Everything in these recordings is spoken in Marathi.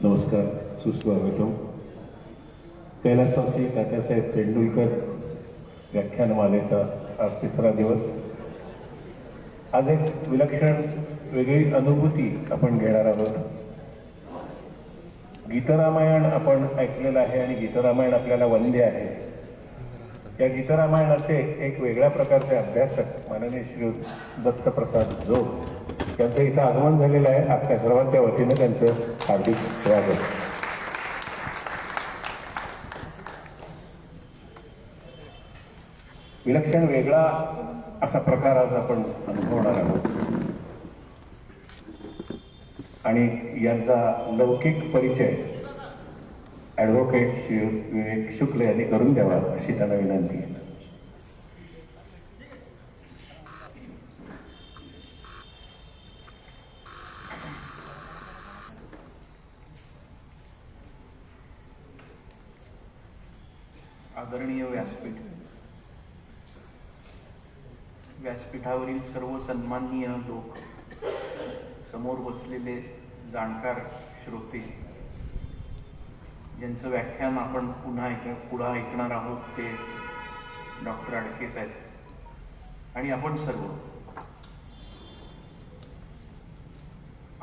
नमस्कार, सुस्वागतम. कैलासवासी तात्यासाहेब तेंडुलकर व्याख्यानमालेचा आज तिसरा दिवस. आज एक विलक्षण वेगळी अनुभूती आपण घेणार आहोत. गीतरामायण आपण ऐकलेलं आहे आणि गीतरामायण आपल्याला वंद्य आहे. या गीतरामायणाचे एक वेगळ्या प्रकारचे अभ्यासक माननीय श्री दत्तप्रसाद जोग यांचं इथं आगमन झालेलं आहे. आपल्या सर्वांच्या वतीनं त्यांचं हार्दिक स्वागत. विलक्षण वेगळा असा प्रकार आज आपण अनुभवणार आहोत आणि यांचा लौकिक परिचय ॲडव्होकेट श्री विवेक शुक्ल यांनी करून द्यावा अशी त्यांना विनंती आहे. आदरणीय व्यासपीठ, व्यासपीठावरील सर्व सन्माननीय लोक, समोर बसलेले जाणकार श्रोते, ज्यांचं व्याख्यान आपण पुढं ऐकणार आहोत ते डॉक्टर अडके साहेब आणि आपण सर्व.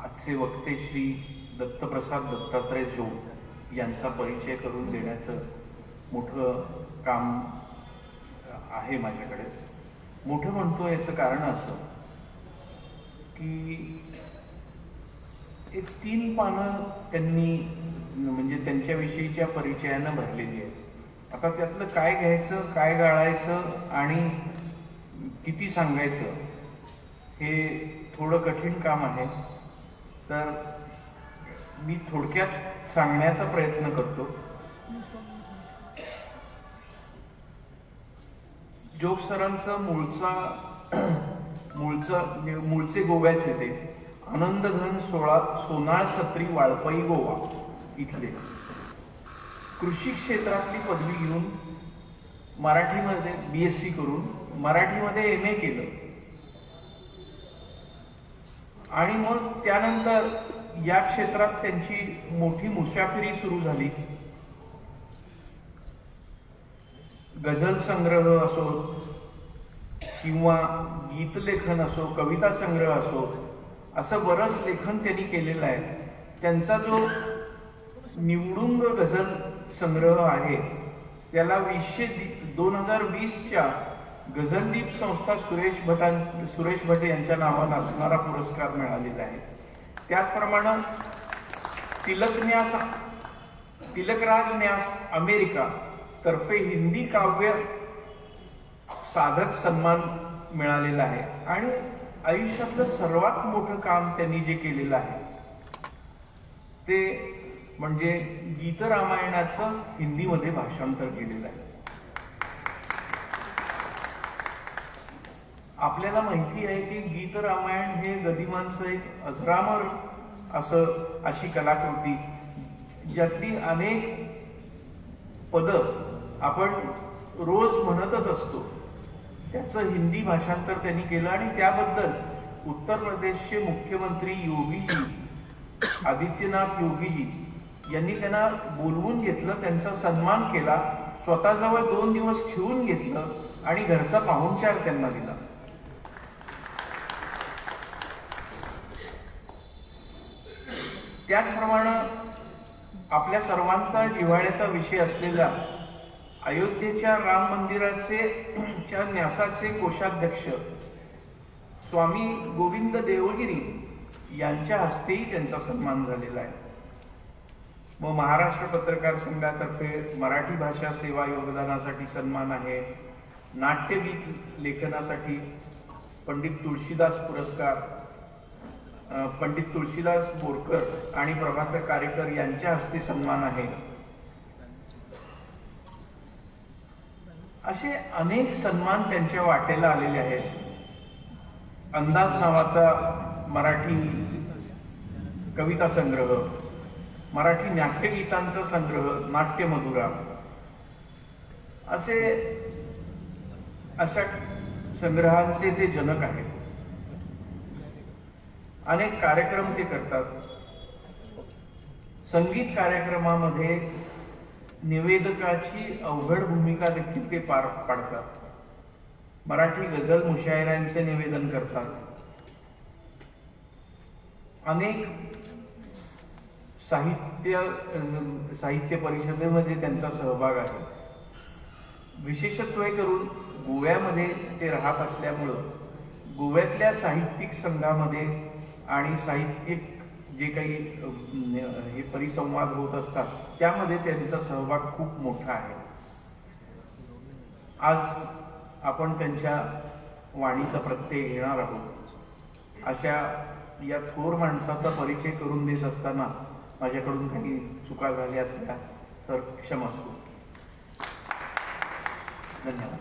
आजचे वक्ते श्री दत्तप्रसाद दत्तात्रय जोग यांचा परिचय करून देण्याचं मोठं काम आहे माझ्याकडे. मोठं म्हणतो याचं कारण असं की एक 3 पानं त्यांनी म्हणजे त्यांच्याविषयीच्या परिचयानं भरलेली आहे. आता त्यातलं काय घ्यायचं, काय गाळायचं आणि किती सांगायचं हे थोडं कठीण काम आहे. तर मी थोडक्यात सांगण्याचा प्रयत्न करतो. जोग सरांचं मूळचे गोव्याचे ते आनंदघन सोनाळ सत्री वाळपई गोवा इथले. कृषी क्षेत्रातली पदवी घेऊन मराठीमध्ये BSc करून मराठीमध्ये MA केलं आणि मग त्यानंतर या क्षेत्रात त्यांची मोठी मुसाफिरी सुरू झाली. गझल संग्रह असो किंवा गीतलेखन असो, कविता संग्रह असो, असं बरंच लेखन त्यांनी केलेलं आहे. त्यांचा जो निवडुंग गझल संग्रह आहे त्याला 2020च्या गझलदीप संस्था सुरेश भट यांच्या नावानं असणारा पुरस्कार मिळालेला आहे. त्याचप्रमाणे तिलकराज न्यास अमेरिका तर्फे हिंदी काव्य साधक सन्मान मिळालेला आहे. आणि आयुष्यातलं सर्वात मोठं काम त्यांनी जे केलेलं आहे ते म्हणजे गीतरामायणाचं हिंदीमध्ये भाषांतर केलेलं आहे. आपल्याला माहिती आहे की गीतरामायण हे गदिमांचं एक अजरामर अशी कलाकृती, ज्यातली अनेक पदं आपण रोज म्हणतच असतो, त्याचं हिंदी भाषांतर त्यांनी केलं. आणि त्याबद्दल उत्तर प्रदेशचे मुख्यमंत्री योगीजी आदित्यनाथ योगीजी यांनी त्यांना बोलवून घेतलं, त्यांचा सन्मान केला, स्वतःजवळ 2 दिवस ठेवून घेतलं आणि घरचा पाहुणचार त्यांना दिला. त्याचप्रमाणे आपल्या सर्वांचा जिव्हाळ्याचा विषय असलेला अयोध्येच्या राम मंदिराच्या न्यासाचे कोषाध्यक्ष स्वामी गोविंद देवगिरी यांच्या हस्तेही त्यांचा सन्मान झालेला आहे. मग महाराष्ट्र पत्रकार संघातर्फे मराठी भाषा सेवा योगदानासाठी सन्मान आहे. नाट्यगीत लेखनासाठी पंडित तुळशीदास पुरस्कार, पंडित तुळशीदास बोरकर आणि प्रभाकर कारेकर यांच्या हस्ते सन्मान आहे. असे अनेक सन्मान त्यांच्या वाटेला आलेले आहेत. अंदाज नावाचा मराठी कविता संग्रह, मराठी नाट्यगीतांचा संग्रह नाट्यमधुरा, अशा संग्रहांचे ते जनक आहेत. अनेक कार्यक्रम ते करतात. संगीत कार्यक्रमामध्ये निवेदकाची अवघड भूमिका देखील ते पार पाडतात. मराठी गझल मुशायऱ्यांचे निवेदन करतात. अनेक साहित्य परिषदेमध्ये त्यांचा सहभाग आहे. विशेषत्व करून गोव्यामध्ये ते राहत असल्यामुळं गोव्यातल्या साहित्यिक संघामध्ये आणि साहित्यिक जे काही हे परिसंवाद होत असतात त्यामध्ये त्यांचा सहभाग खूप मोठा आहे. आज आपण त्यांच्या वाणीचा प्रत्यय घेणार आहोत. अशा या थोर माणसाचा परिचय करून देत असताना माझ्याकडून काही चुका झाल्या असल्या तर क्षमस्व. धन्यवाद.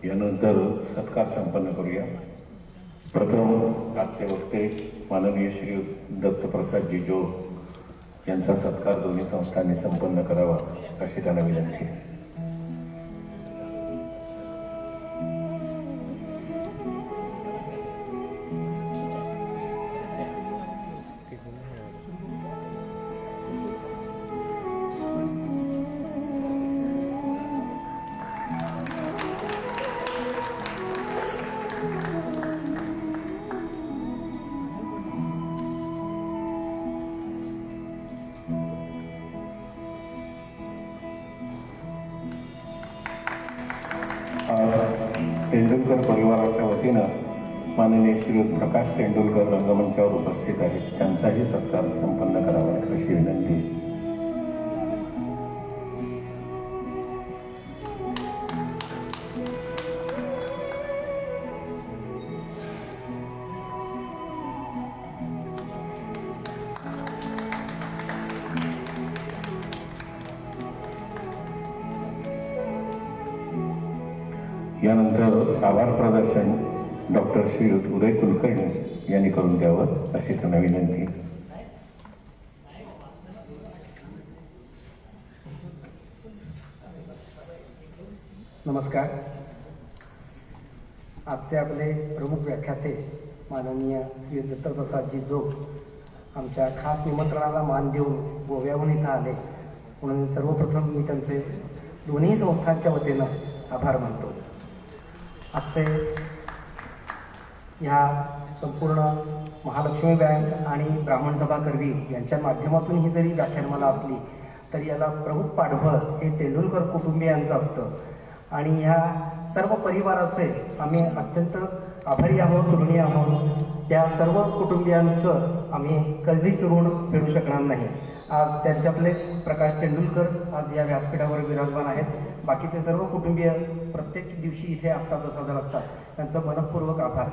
यानंतर सत्कार संपन्न करूया. प्रथम आजचे वक्ते माननीय श्री दत्तप्रसादजी जोग यांचा सत्कार दोन्ही संस्थांनी संपन्न करावा अशी त्यांना विनंती आहे. तेंडुलकर परिवाराच्या वतीनं माननीय श्री प्रकाश तेंडुलकर रंगमंचावर उपस्थित आहेत. त्यांचाही सत्कार संपन्न करावा अशी विनंती. यानंतर आभार प्रदर्शन डॉक्टर श्री उदय कुलकर्णी यांनी करून द्यावं अशी त्यांना विनंती. नमस्कार. आजचे आपले प्रमुख व्याख्याते माननीय श्री दत्तप्रसादजी जोग आमच्या खास निमंत्रणाला मान देऊन गोव्याहून इथं आले, म्हणून सर्वप्रथम मी त्यांचे दोन्ही संस्थांच्या वतीनं आभार मानतो. आजचे ह्या संपूर्ण महालक्ष्मी बँक आणि ब्राह्मण सभा करवी यांच्या माध्यमातून ही जरी व्याख्यानमाला असली तरी याला प्रमुख पाठबळ हे तेंडुलकर कुटुंबियांचं असतं आणि ह्या सर्व परिवाराचे आम्ही अत्यंत आभारी आहोत, ऋणी आहोत. त्या सर्व कुटुंबियांचं आम्ही कधीच ऋण फेडू शकणार नाही. आज त्यांच्यातलेच प्रकाश तेंडुलकर आज या व्यासपीठावर विराजमान आहेत. बाकीचे सर्व कुटुंबीय प्रत्येक दिवशी इथे असतातच हजर असतात. त्यांचं मनपूर्वक आभार.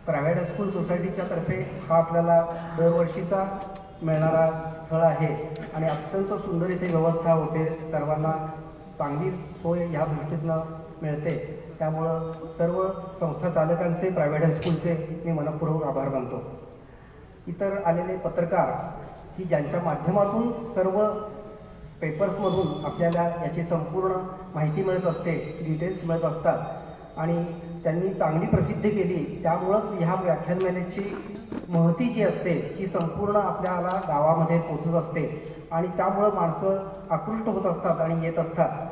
प्रायव्हेट हायस्कूल सोसायटीच्या तर्फे हा आपल्याला दरवर्षीचा मिळणारा स्थळ आहे आणि अत्यंत सुंदर इथे व्यवस्था होते. सर्वांना चांगली सोय ह्या दृष्टीतनं मिळते. त्यामुळं सर्व संस्था चालकांचे प्रायव्हेट हायस्कूलचे मी मनपूर्वक आभार मानतो. इतर आलेले पत्रकार की ज्यांच्या माध्यमातून सर्व पेपर्समधून आपल्याला याची संपूर्ण माहिती मिळत असते, डिटेल्स मिळत असतात आणि त्यांनी चांगली प्रसिद्धी केली. त्यामुळंच ह्या व्याख्यानमालेची महती जी असते ती संपूर्ण आपल्याला गावामध्ये पोचत असते आणि त्यामुळं माणसं आकृष्ट होत असतात आणि येत असतात.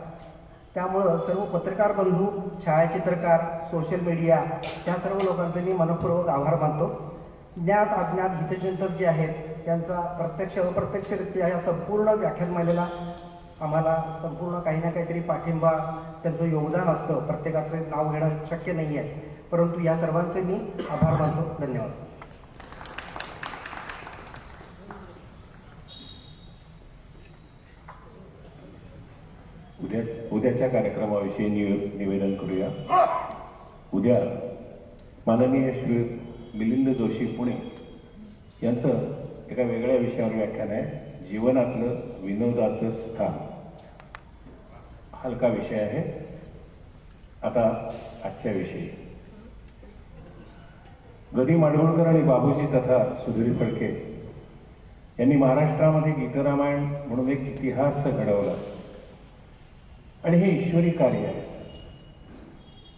त्यामुळं सर्व पत्रकार बंधू, छायाचित्रकार, सोशल मीडिया ह्या सर्व लोकांचे मी मनपूर्वक आभार मानतो. ज्ञात अज्ञात हितचिंतक जे आहेत त्यांचा प्रत्यक्ष अप्रत्यक्षरित्या या संपूर्ण व्याख्यानमालेला आम्हाला संपूर्ण काही ना काहीतरी पाठिंबा त्यांचं योगदान असतं. प्रत्येकाचं नाव घेणं शक्य नाही आहे, परंतु या सर्वांचे मी आभार मानतो. धन्यवाद. उद्याच्या कार्यक्रमाविषयी निवेदन करूया. उद्या माननीय श्री मिलिंद जोशी पुणे यांचं एका वेगळ्या विषयावर व्याख्यान आहे. जीवनातलं विनोदाचं स्थान. हलका विषय आहे. आता आजच्या विषयी गदी माडगुळकर आणि बाबूजी तथा सुधीर फडके यांनी महाराष्ट्रामध्ये गीतरामायण म्हणून एक इतिहास घडवला आणि हे ईश्वरी कार्य आहे.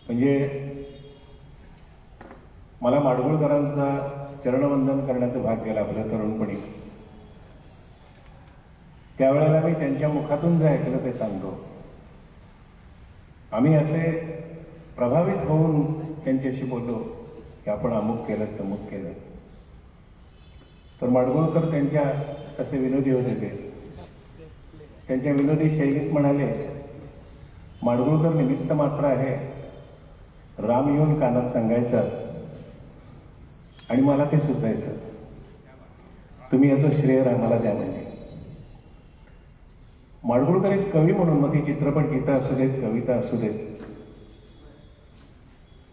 म्हणजे मला माडगुळकरांचा चरणवंदन करण्याचं भाग्य लाभलं तरुणपणी. त्यावेळेला मी त्यांच्या मुखातून जे ऐकलं ते सांगतो. आम्ही असे प्रभावित होऊन त्यांच्याशी बोललो की आपण अमुक केलं तमुक केलं. तर माडगुळकर त्यांच्या असे विनोदी होते ते. त्यांच्या विनोदी शैलीत म्हणाले, माडगुळकर निमित्त मात्र आहे, राम येऊन कानात सांगायचा आणि मला ते सुचायचं, तुम्ही याचं श्रेय रामाला द्या. म्हणजे माडगुळकर एक कवी म्हणून, मग ती चित्रपट गीतं असू देत, कविता असू देत,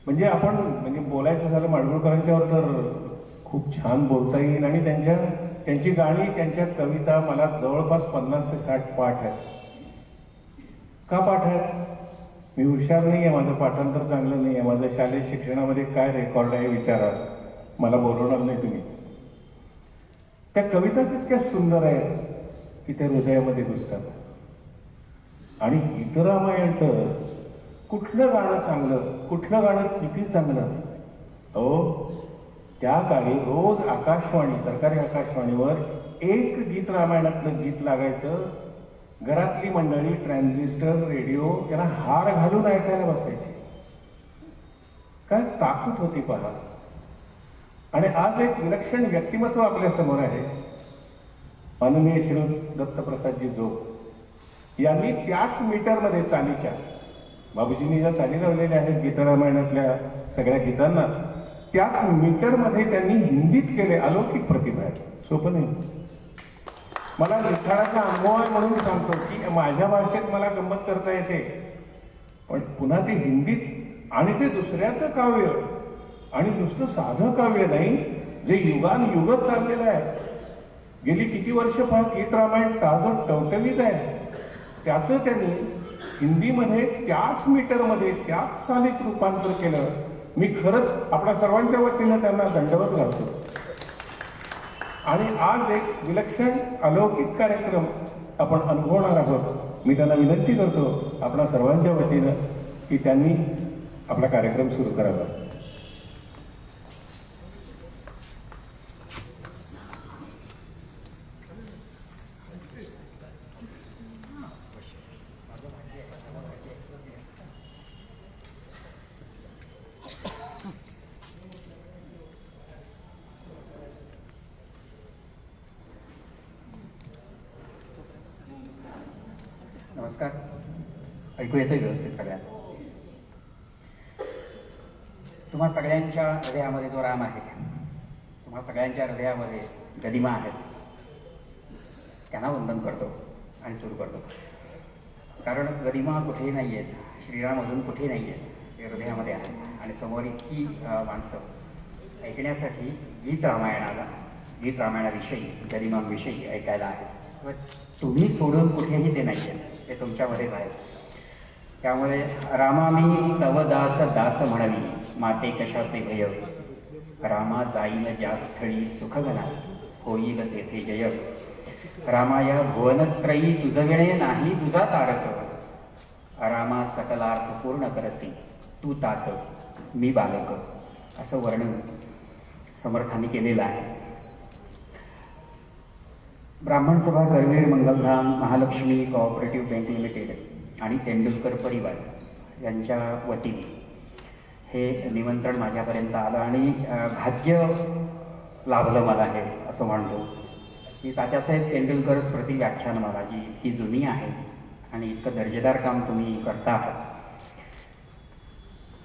म्हणजे आपण म्हणजे बोलायचं झालं माडगुळकरांच्यावर तर खूप छान बोलता येईल. आणि त्यांची गाणी, त्यांच्या कविता मला जवळपास 50 ते 60 पाठ आहेत. का पाठ आहेत? मी हुशार नाही आहे, माझं पाठांतर चांगलं नाही आहे, माझं शालेय शिक्षणामध्ये काय रेकॉर्ड आहे विचारा, मला बोलवणार नाही तुम्ही. त्या कविताच इतक्या सुंदर आहेत की त्या हृदयामध्ये घुसतात. आणि गीतरामायण तर कुठलं गाणं चांगलं, कुठलं गाणं किती चांगलं. अहो, त्या काळी रोज आकाशवाणी, सरकारी आकाशवाणीवर एक गीत रामायणातलं गीत लागायचं. घरातली मंडळी ट्रान्झिस्टर, रेडिओ यांना हार घालून ऐकायला बसायची. काय ताकद होती पहा. आणि आज एक विलक्षण व्यक्तिमत्व आपल्या समोर आहे. माननीय श्री दत्तप्रसादजी जोग यांनी त्याच मीटरमध्ये चालीच्या, बाबूजींनी ज्या चाली लावलेल्या आहेत गीतरामायणातल्या सगळ्या गीतांना, त्याच मीटरमध्ये त्यांनी हिंदीत केले. अलौकिक प्रतिभा आहे, सोपं नाही. मला लिखाणाचा अनुभव आहे म्हणून सांगतो की माझ्या भाषेत मला गंमत करता येते, पण पुन्हा ते हिंदीत, आणि ते दुसऱ्याचं काव्य, आणि नुसतं साधं काव्य नाही, जे युगानुयुग चाललेलं आहे. गेली किती वर्ष पहा गीत रामायण ताजं टवटवीत आहे. त्याचं त्यांनी हिंदीमध्ये त्याच मीटरमध्ये त्याच चालीत रूपांतर केलं. मी खरंच आपल्या सर्वांच्या वतीनं त्यांना दंडवत घालतो. आणि आज एक विलक्षण अलौकिक कार्यक्रम आपण अनुभवणार आहोत. मी त्यांना विनंती करतो आपल्या सर्वांच्या वतीनं की त्यांनी आपला कार्यक्रम सुरू करावा. नमस्कार. ऐकू येतंय व्यवस्थित सगळ्यांना? तुम्हा सगळ्यांच्या हृदयामध्ये जो राम आहे, तुम्हा सगळ्यांच्या हृदयामध्ये गदिमा आहेत, त्यांना वंदन करतो आणि सुरू करतो. कारण गदिमा कुठेही नाही आहेत, श्रीराम अजून कुठेही नाही आहेत, ते हृदयामध्ये आहेत. आणि समोर इतकी माणसं ऐकण्यासाठी गीत रामायणाविषयी, गदिमांविषयी ऐकायला आहेत. तुम्ही सोडून कुठेही ते नाही आहेत, ते तुमच्यामध्येच आहेत. त्यामुळे रामा मी तव दास दास म्हणावी, माते कशाचे भय, रामा जाईल ज्या स्थळी सुखगणा, होईल तेथे जय. रामाया भुवनत्रयी तुझविणे नाही तुझा तारक, रामा सकलार्थ पूर्ण करसी, तू तात मी बालक. असं वर्णन समर्थांनी केलेलं आहे. Brahman Sabha Karveer Mangaldham Mahalakshmi cooperative bank limited आणि तेंडुलकर परिवार यांच्या वतीने हे निमंत्रण माझ्यापर्यंत आलं आणि भाग्य लाभलं मला हे असं म्हणतो की तात्यासाहेब तेंडुलकर स्मृती व्याख्यानमाला जी इतकी जुनी आहे आणि इतकं दर्जेदार काम तुम्ही करता आहात,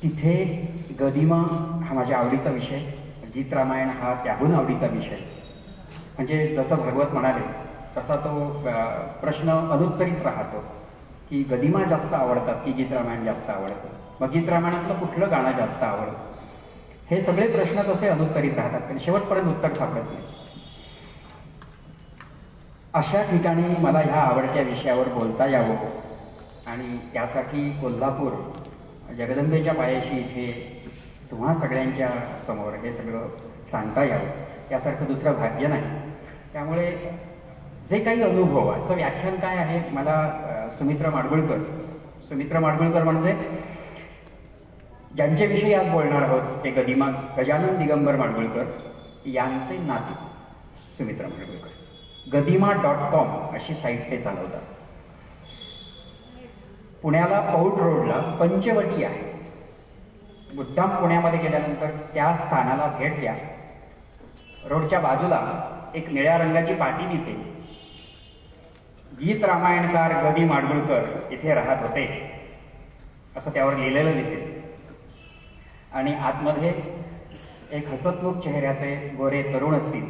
तिथे गदिमा हा माझ्या आवडीचा विषय, गीत रामायण हा त्याहून आवडीचा विषय. म्हणजे जसं भागवत म्हणाले तसा तो प्रश्न अनुत्तरित राहतो की गदिमा जास्त आवडतात की गीत रामायण जास्त आवडतं, मग गीत रामायणातलं कुठलं गाणं जास्त आवडतं, हे सगळे प्रश्न तसे अनुत्तरित राहतात आणि शेवटपर्यंत उत्तर सापडत नाही. अशा ठिकाणी मला ह्या आवडत्या विषयावर बोलता यावं आणि त्यासाठी कोल्हापूर जगदंबेच्या पायाशी इथे तुम्हा सगळ्यांच्या समोर हे सगळं सांगता यावं यासारखं दुसरं भाग्य नाही. त्यामुळे जे काही अनुभवाचं व्याख्यान काय आहे, मला सुमित्रा माडगुळकर म्हणजे ज्यांच्याविषयी आज बोलणार आहोत ते गदिमा गजानन दिगंबर माडगुळकर यांचे नातू सुमित्रा माडगुळकर गदिमा.com अशी साईट ते चालवतात. पुण्याला पौड रोडला पंचवटी आहे. मुद्दाम पुण्यामध्ये गेल्यानंतर त्या स्थानाला भेट द्या. रोडच्या बाजूला एक निळ्या रंगाची पाटी दिसेल. गीत रामायणकार गदी माडगुळकर इथे राहत होते असं त्यावर लिहिलेलं दिसेल. आणि आतमध्ये एक हसतमुख चेहऱ्याचे गोरे तरुण असतील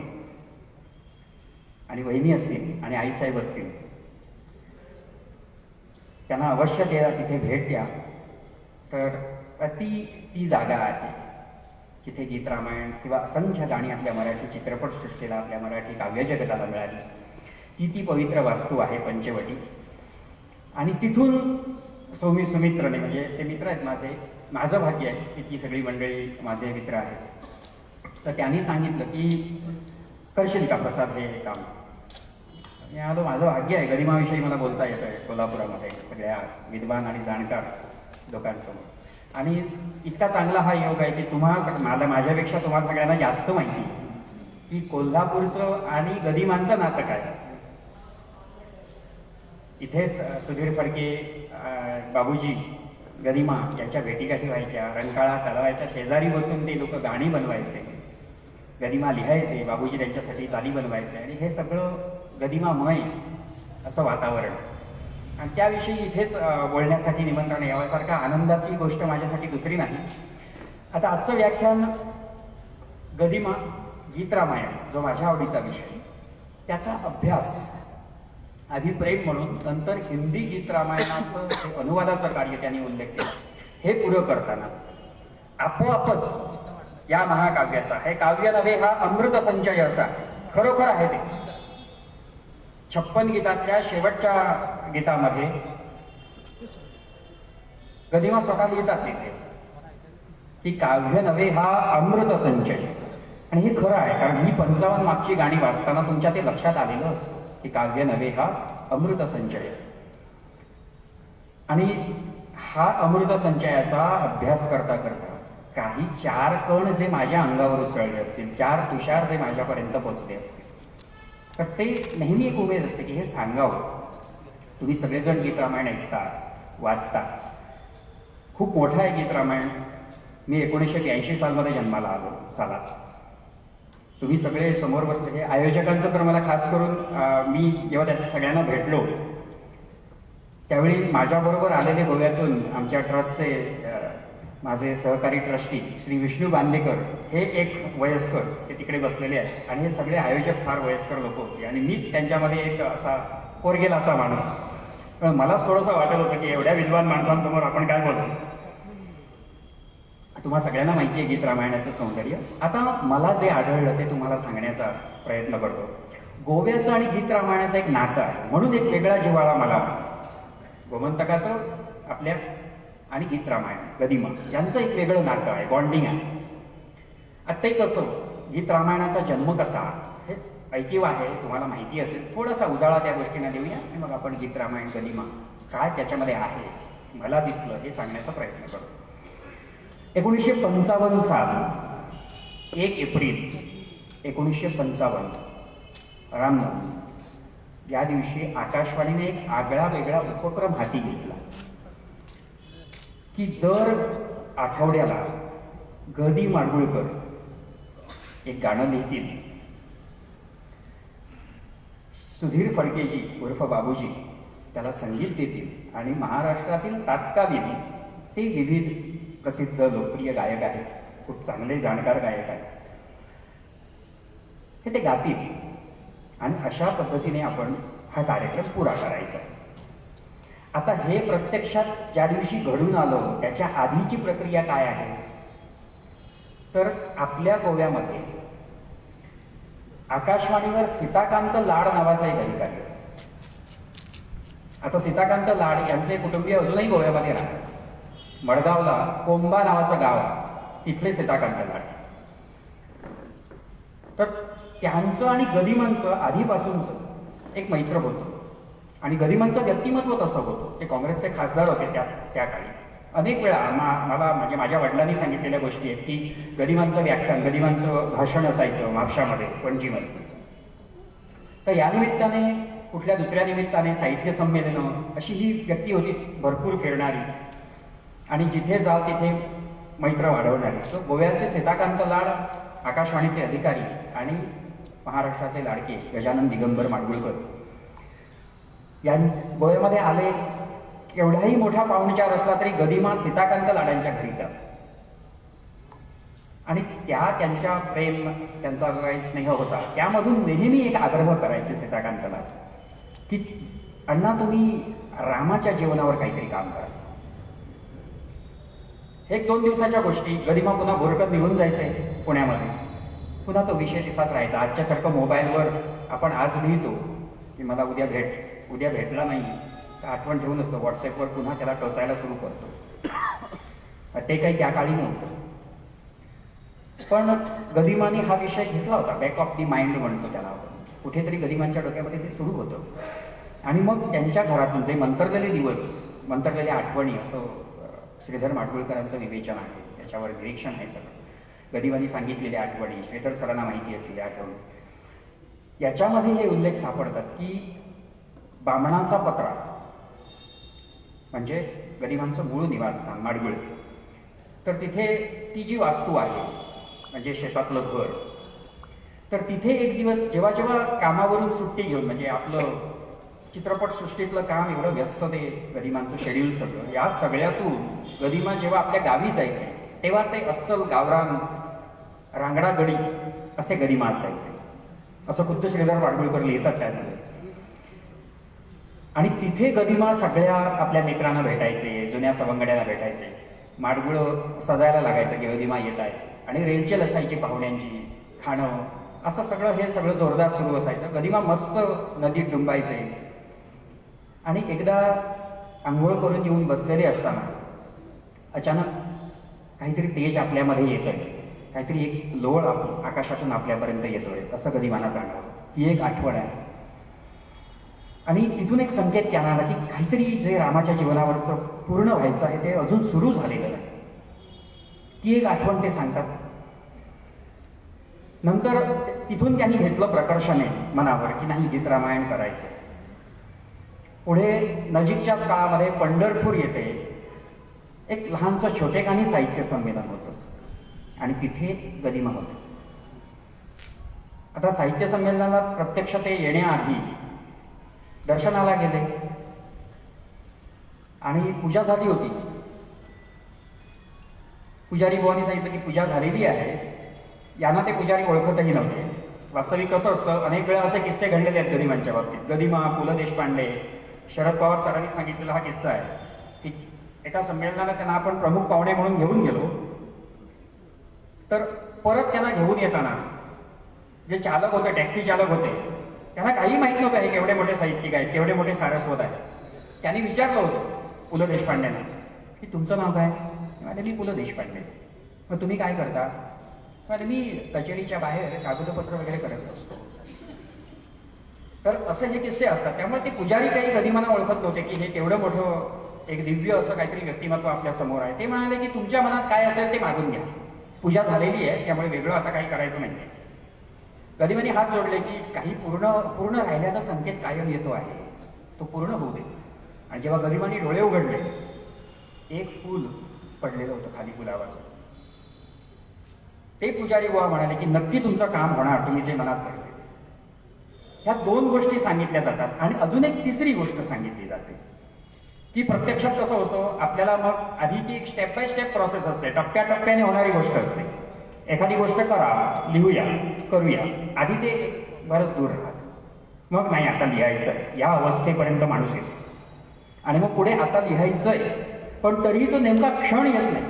आणि वहिनी असतील आणि आईसाहेब असतील. त्यांना अवश्य तिथे भेट द्या. तर ती जागा आहे जिथे गीत रामायण किंवा असंख्य गाणी आपल्या मराठी चित्रपटसृष्टीला, आपल्या मराठी काव्य जगताला मिळाली. ती पवित्र वास्तू आहे पंचवटी. आणि तिथून सुमित्रने, म्हणजे ते मित्र आहेत माझं भाग्य आहे की ती सगळी मंडळी माझे मित्र आहेत. तर त्यांनी सांगितलं की करशील का प्रसाद हे काम. मी आलो, माझं भाग्य आहे, गरिमाविषयी मला बोलता येतं आहे कोल्हापुरामध्ये सगळ्या विद्वान आणि जाणकार लोकांसमोर. आणि इतका चांगला हा योग आहे की माझ्यापेक्षा तुम्हाला सगळ्यांना जास्त माहिती की कोल्हापूरचं आणि गदिमांचं नातं काय. इथेच सुधीर फडके, बाबूजी, गदिमा यांच्या भेटीगाठी व्हायच्या. रंकाळा तलावाच्या शेजारी बसून ते लोक गाणी बनवायचे, गदिमा लिहायचे, बाबूजी त्यांच्यासाठी चाली बनवायचे. आणि हे सगळं गदिमामय असं वातावरण. आणि त्याविषयी इथेच बोलण्यासाठी निमंत्रण यासारखा आनंदाची गोष्ट माझ्यासाठी दुसरी नाही. आता आजचं व्याख्यान गदिमा गीत रामायण, जो माझ्या आवडीचा विषय, त्याचा अभ्यास आधी प्रेम म्हणून, नंतर हिंदी गीत रामायणाचं अनुवादाचं कार्य त्यांनी उल्लेख केला. हे पुरं करताना आपोआपच या महाकाव्याचा, हे काव्य नव्हे हा अमृत संचय असा खरोखर आहे ते. 56 गीतातल्या शेवटच्या गीतामध्ये गदिमा स्वतः लिहितात तिथे की काव्य नव्हे हा अमृत संचय. आणि हे खरं आहे, कारण ही 55 मागची गाणी वाचताना तुमच्या ते लक्षात आलेलं असतं की काव्य नव्हे हा अमृत संचय. आणि हा अमृत संचयाचा अभ्यास करता करता काही 4 कण जे माझ्या अंगावर उसळले असतील, 4 तुषार जे माझ्यापर्यंत पोचले असतील, तर ते नेहमी एक उमेद असते की हे सांगावं. तुम्ही सगळेजण गीत रामायण ऐकता, वाचता. खूप मोठं आहे गीत रामायण. मी 1982 सालमध्ये जन्माला आलो सालात. तुम्ही सगळे समोर बसले. आयोजकांचं तर मला खास करून मी जेव्हा त्यांच्या सगळ्यांना भेटलो त्यावेळी माझ्याबरोबर आलेले गोव्यातून आमच्या ट्रस्टचे माझे सहकारी ट्रस्टी श्री विष्णू बांदेकर हे एक वयस्कर, ते तिकडे बसलेले आहेत. आणि हे सगळे आयोजक फार वयस्कर लोक होते आणि मीच त्यांच्यामध्ये एक असा पोरगेला असा माणूस. पण मलाच थोडंसं वाटत होतं की एवढ्या विद्वान माणसांसमोर आपण काय बोलू. तुम्हा सगळ्यांना माहिती आहे गीत रामायणाचं सौंदर्य. आता मला जे आढळलं ते तुम्हाला सांगण्याचा प्रयत्न करतो. गोव्याचं आणि गीत रामायणाचं एक नातं आहे, म्हणून एक वेगळा जिव्हाळा मला गोमंतकाचं आपल्या आणि गीत रामायण गदिमा यांचं एक वेगळं नातं आहे, बॉन्डिंग आहे. आता ते कसं, गीत रामायणाचा जन्म कसा हे ऐकीव आहे, तुम्हाला माहिती असेल. थोडासा उजाळा त्या गोष्टींना देऊया आणि मग आपण गीत रामायण गदिमा काय त्याच्यामध्ये आहे मला दिसलं हे सांगण्याचा प्रयत्न करतो. 1955 साल 1 एप्रिल 1955 रामनवमी या दिवशी आकाशवाणीने एक आगळा वेगळा उपक्रम हाती घेतला की दर आठवड्याला गदी माडगुळकर एक गाणं लिहितील. सुधीर फडकेजी उर्फ बाबूजी त्याला संगीत देतील आणि महाराष्ट्रातील तात्कालीन ते विविध प्रसिद्ध लोकप्रिय गायक आहेत, खूप चांगले जाणकार गायक आहेत, हे ते गातील. आणि अशा पद्धतीने आपण हा कार्यक्रम पुरा करायचा. आता हे प्रत्यक्षात ज्या दिवशी घडून आलं त्याच्या आधीची प्रक्रिया काय आहे, तर आपल्या गोव्यामध्ये आकाशवाणीवर सीताकांत लाड नावाचा एक अधिकारी. आता सीताकांत लाड यांचे कुटुंबीय अजूनही गोव्यामध्ये राहतात. मडगावला कोंबा नावाचं गाव आहे, तिथले सीताकांत लाड. तर त्यांचं आणि गदिमांचं आधीपासूनच एक मैत्र होतं. आणि गदिमांचं व्यक्तिमत्व तसं होतं. ते काँग्रेसचे खासदार होते त्या काळी. अनेक वेळा मला म्हणजे माझ्या वडिलांनी सांगितलेल्या गोष्टी आहेत की गदिमांचं व्याख्यान, गदिमांचं भाषण असायचं म्हापशामध्ये, पणजीमध्ये. तर या निमित्ताने, कुठल्या दुसऱ्या निमित्ताने, साहित्य संमेलनं, अशी ही व्यक्ती होती भरपूर फिरणारी आणि जिथे जाल तिथे मैत्र वाढवणारी. तो गोव्याचे सीताकांत लाड, आकाशवाणीचे अधिकारी आणि महाराष्ट्राचे लाडके गजानन दिगंबर माडगुळकर गोव्यामध्ये आले. एवढाही मोठा पाहुणचार असला तरी गदिमा सीताकांत लाडांच्या घरी जात आणि त्यांच्या प्रेम, त्यांचा जो काही स्नेह होता त्यामधून नेहमी एक आग्रह करायचे सीताकांत लाड की अण्णा, तुम्ही रामाच्या जीवनावर काहीतरी काम करा. 1-2 दिवसाच्या गोष्टी. गदिमा पुन्हा भोरकत निघून जायचे पुण्यामध्ये. पुन्हा तो विषय तसाच राहायचा. आजच्यासारखं मोबाईलवर आपण आज लिहितो की मला उद्या भेटला नाही तर आठवण ठेवून असतो, व्हॉट्सअपवर पुन्हा त्याला टोचायला सुरू करतो. ते काही त्या काळी नव्हतं. पण गदिमाने हा विषय घेतला होता, बॅक ऑफ दी माइंड म्हणतो त्याला आपण. कुठेतरी गदिमांच्या डोक्यामध्ये ते सुरू होतं. आणि मग त्यांच्या घरातून जे मंतरलेले दिवस, मंतरलेल्या आठवणी, असं श्रीधर माडगुळकरांचं विवेचन आहे, त्याच्यावर निरीक्षण आहे सगळं. गदिमांनी सांगितलेल्या आठवणी, श्रीधर सरांना माहिती असलेल्या आठवणी, याच्यामध्ये हे उल्लेख सापडतात की बामणाचा पत्रा म्हणजे गदिमांचं मूळ निवासस्थान माडगुळ. तर तिथे ती जी वास्तू आहे म्हणजे शेतातलं घर, तर तिथे एक दिवस जेव्हा जेव्हा कामावरून सुट्टी घेऊन, म्हणजे आपलं चित्रपटसृष्टीतलं काम एवढं व्यस्त, ते गदिमांचं शेड्यूल सगळं, या सगळ्यातून गदिमा जेव्हा आपल्या गावी जायचे तेव्हा ते अस्सल गावरान रांगडा गडी असे गदिमा असायचे, असं खुद्द श्रीधर माडगुळकर लिहितात त्यामध्ये. आणि तिथे गदिमा सगळ्या आपल्या मित्रांना भेटायचे, जुन्या सवंगड्याला भेटायचे. माडगुळ सजायला लागायचं की गदिमा येत आहे आणि रेलचेल असायची पाहुण्यांची, खाणं, असं सगळं हे सगळं जोरदार सुरू असायचं. गदिमा मस्त नदीत डुंबायचे. आणि एकदा आंघोळ करून येऊन बसलेले असताना अचानक काहीतरी तेज आपल्यामध्ये येतोय, काहीतरी एक लोळ आकाशातून आपल्यापर्यंत येतोय, असं गदिमांना जाणवलं. ही एक आठवण आहे. आणि तिथून एक संकेत त्यांना आला की काहीतरी जे रामाच्या जीवनावरचं पूर्ण व्हायचं आहे ते अजून सुरू झालेलं नाही. ती एक आठवण ते सांगतात. नंतर तिथून त्यांनी घेतलं प्रकर्षाने मनावर की नाही, गीत रामायण करायचं. पुढे नजीकच्याच काळामध्ये पंढरपूर येथे एक लहानसं छोटेखानी साहित्य संमेलन होतं आणि तिथे गदिमा होते. आता साहित्य संमेलनाला प्रत्यक्ष ते येण्याआधी दर्शनाला गेले आणि पूजा झाली होती. पुजारी बुवांनी सांगितलं की पूजा झालेली आहे. यांना ते पुजारी ओळखतही नव्हते. वास्तविक कसं असतं, अनेक वेळा असे किस्से घडलेले आहेत गदिमांच्या बाबतीत. गदिमा, पु ल देशपांडे, शरद पवार सरांनी सांगितलेला हा किस्सा आहे की एका संमेलनाला त्यांना आपण प्रमुख पाहुणे म्हणून घेऊन गेलो, तर परत त्यांना घेऊन येताना जे चालक होते, टॅक्सी चालक होते, त्यांना काही माहीत नव्हतं हे केवढे मोठे साहित्यिक आहेत, केवढे मोठे सारस्वत आहेत. त्यांनी विचारलं होतं पु ल देशपांडेंना की तुमचं नाव काय? म्हणाले मी पु ल देशपांडे. मग तुम्ही काय करता? म्हणाले मी कचेरीच्या बाहेर कागदपत्र वगैरे करत असतो. तर असे हे किस्से असतात. त्यामुळे ते पुजारी काही गदिमांना ओळखत नव्हते की हे केवढं मोठं एक दिव्य असं काहीतरी व्यक्तिमत्व आपल्या समोर आहे. ते म्हणाले की तुमच्या मनात काय असेल ते मागून घ्या, पूजा झालेली आहे, त्यामुळे वेगळं आता काही करायचं नाही. गदिमांनी हात जोडले की काही पूर्ण राहिल्याचा संकेत कायम येतो आहे, तो पूर्ण होऊ दे. आणि जेव्हा गदिमांनी डोळे उघडले, एक फूल पडलेलं होतं खाली गुलाबाचं. ते पुजारी बुवा म्हणाले की नक्की तुमचं काम होणार, तुम्ही जे मनात धरले. ह्या 2 गोष्टी सांगितल्या जातात. आणि अजून एक तिसरी गोष्ट सांगितली जाते की प्रत्यक्षात कसं होतं, आपल्याला मग आधी ती एक स्टेप बाय स्टेप प्रोसेस असते, टप्प्याटप्प्याने होणारी गोष्ट असते. एखादी गोष्ट करा, लिहूया, करूया, आधी ते बरंच दूर राहत. मग नाही आता लिहायचंय, या अवस्थेपर्यंत माणूस येतो. आणि मग पुढे आता लिहायचंय, पण तरीही तो नेमका क्षण येत नाही.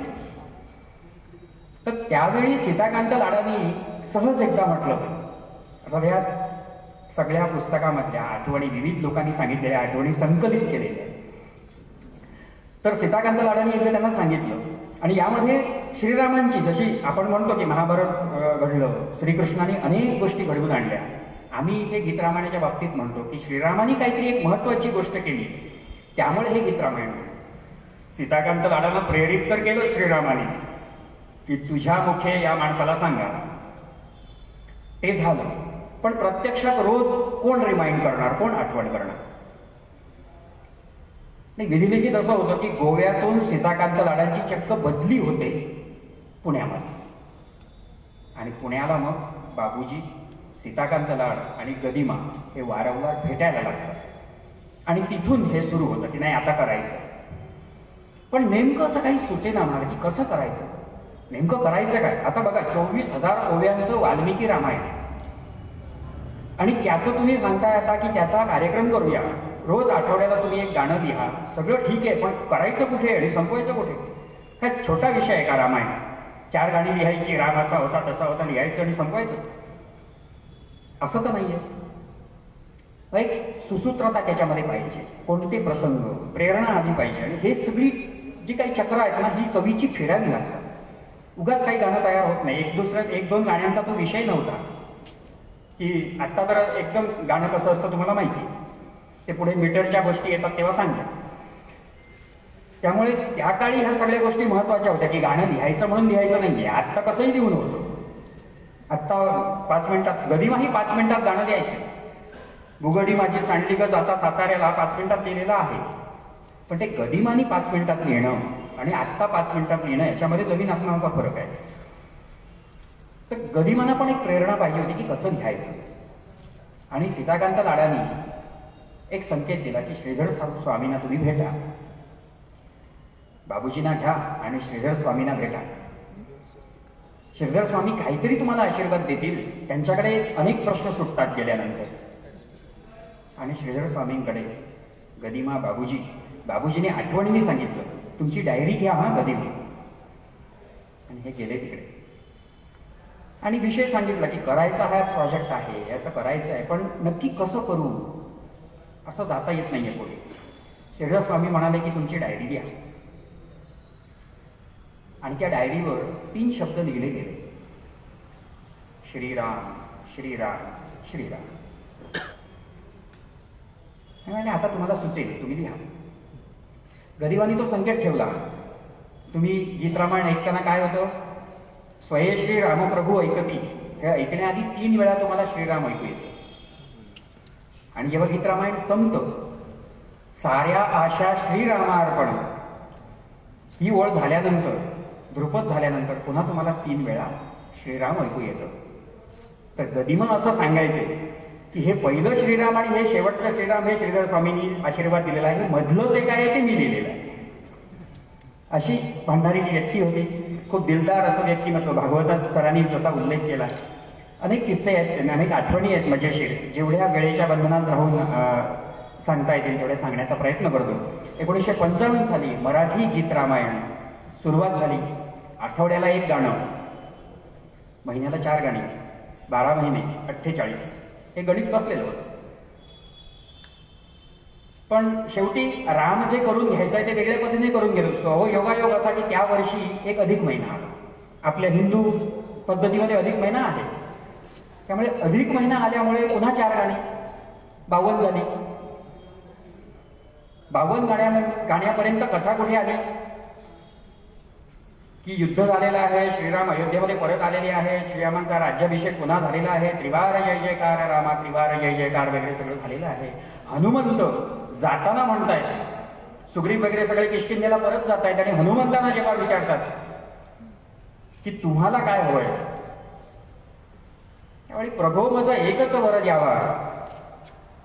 तर त्यावेळी सीताकांत लाडांनी सहज एकदा म्हटलं, आता या सगळ्या पुस्तकामधल्या आठवणी, विविध लोकांनी सांगितलेल्या आठवणी संकलित केलेल्या. तर सीताकांत लाडांनी एकदा त्यांना सांगितलं. आणि यामध्ये श्रीरामांची, जशी आपण म्हणतो की महाभारत घडलं, श्रीकृष्णाने अनेक गोष्टी घडवून आणल्या, आम्ही इथे गीत रामायणाच्या बाबतीत म्हणतो की श्रीरामाने काहीतरी एक महत्वाची गोष्ट केली, त्यामुळे हे गीत रामायण. सीताकांत लाडांना प्रेरित तर केलं श्रीरामाने की तुझ्या मुखे या माणसाला सांगा. ते झालं, पण प्रत्यक्षात रोज कोण रिमाइंड करणार, कोण आठवण करणार? नाही, विधिलिखित असं होतं की गोव्यातून सीताकांत लाडांची चक्क बदली होते पुण्यामध्ये, आणि पुण्याला मग बाबूजी, सीताकांत लाड आणि गदिमा हे वारंवार भेटायला लागतात. आणि तिथून हे सुरू होतं की नाही आता करायचं. पण नेमकं असं काही सुचेना आम्हाला की कसं करायचं, नेमकं करायचं काय. आता बघा, 24,000 ओव्यांचं वाल्मिकी रामायण आहे, आणि त्याचं तुम्ही म्हणताय आता की त्याचा कार्यक्रम करूया, रोज आठवड्याला तुम्ही एक गाणं लिहा, सगळं ठीक आहे, पण करायचं कुठे आणि संपवायचं कुठे? काय छोटा विषय आहे का रामायण? 4 गाणी लिहायची, राम असा होता तसा होता लिहायचं आणि संपवायचं, असं तर नाहीये. एक सुसूत्रता त्याच्यामध्ये पाहिजे, कोणते प्रसंग, प्रेरणा आली पाहिजे. आणि हे सगळी जी काही चक्र आहेत ना, ही कवीची फिरावी लागतात. उगाच काही गाणं तयार होत नाही. एक दोन गाण्यांचा तो विषय नव्हता की आत्ता तर एकदम गाणं कसं असतं तुम्हाला माहिती, ते पुढे मीटरच्या गोष्टी येतात तेव्हा सांगतात. त्यामुळे त्या काळी ह्या सगळ्या गोष्टी महत्वाच्या होत्या की गाणं लिहायचं म्हणून लिहायचं नाहीये. आत्ता कसंही लिहून होतं. आत्ता 5 मिनिटात, गदिमाही 5 मिनिटात गाणं लिहायचं. बुगडी माझी सांडली ग जाता साताऱ्याला 5 मिनिटात लिहिलेलं आहे. पण ते गदिमानी 5 मिनिटात लिहिणं आणि आत्ता 5 मिनिटात लिहिणं याच्यामध्ये जमीन आसमानाचा फरक आहे. तर गदिमांना पण एक प्रेरणा पाहिजे होती की कसं लिहायचं. आणि सीताकांत लाडांनी एक संकेत दिला की श्रीधर स्वामींना तुम्ही भेटा, बाबूजींना घ्या आणि श्रीधर स्वामींना भेटा. श्रीधर स्वामी काहीतरी तुम्हाला आशीर्वाद देतील. त्यांच्याकडे अनेक प्रश्न सुटतात गेल्यानंतर. आणि श्रीधर स्वामींकडे गदिमा, बाबूजीने आठवणीने सांगितलं, तुमची डायरी घ्या हा गदिमा. आणि हे गेले तिकडे आणि विषय सांगितला की करायचा हा प्रोजेक्ट आहे, असं करायचं आहे, पण नक्की कसं करू, असं जाता येत नाहीये पुढे. श्रीधर स्वामी म्हणाले की तुमची डायरी द्या. आणि त्या डायरीवर 3 शब्द लिहिले गेले, श्रीराम श्रीराम श्रीराम. आणि आता तुम्हाला सुचेल, तुम्ही लिहा. गदिमाने तो संकेत ठेवला. तुम्ही गीत रामायण ऐकताना काय होतं, स्वये श्री रामप्रभू ऐकती, हे ऐकण्याआधी 3 वेळा तुम्हाला श्रीराम ऐकू येतो. आणि जेव्हा गीत रामायण संपतं, साऱ्या आशा श्रीरामार्पण ही ओळ झाल्यानंतर, ध्रुपद झाल्यानंतर पुन्हा तुम्हाला 3 वेळा श्रीराम ऐकू येतं. तर गदिमा असं सांगायचे की हे पहिलं श्रीराम आणि हे शेवटचं श्रीराम हे श्रीधर स्वामींनी आशीर्वाद दिलेला आहे, मधलं जे काय आहे ते मी लिहिलेलं आहे. अशी भंडारीची व्यक्ती होती. खूप दिलदार असं व्यक्तिमत्व. भागवतात सरांनी जसा उल्लेख केला, अनेक किस्से आहेत, अनेक आठवणी आहेत मजेशीर. जेवढ्या वेळेच्या बंधनात राहून सांगता येतील तेवढ्या सांगण्याचा प्रयत्न करतो. 1955 साली मराठी गीत रामायण सुरुवात झाली. आठवड्याला 1 गाणं, महिन्याला 4 गाणी, 12 महिने 48, हे गणित बसलेलं होतं. पण शेवटी राम जे करून घ्यायचं आहे ते वेगळ्या पद्धतीने करून गेलो. योगायोग असा की त्या वर्षी 1 अधिक महिना आला. आपल्या हिंदू पद्धतीमध्ये अधिक महिना आहे, त्यामुळे अधिक महिना आल्यामुळे पुन्हा 4 गाणी, 52 झाली. 52 गाण्यापर्यंत कथा कुठे आली की युद्ध झालेलं आहे, श्रीराम अयोध्येमध्ये परत आलेले आहे, श्रीरामांचा राज्याभिषेक पुन्हा झालेला आहे, त्रिवार जय जयकार रामा, त्रिवार जय जयकार वगैरे सगळं झालेलं आहे. हनुमंत जाताना म्हणतायत, सुग्रीव वगैरे सगळे किष्किंधेला परत जात आहेत आणि हनुमंतांना जेव्हा विचारतात की तुम्हाला काय हवंय, त्यावेळी प्रभो माझा एकच वर द्यावा,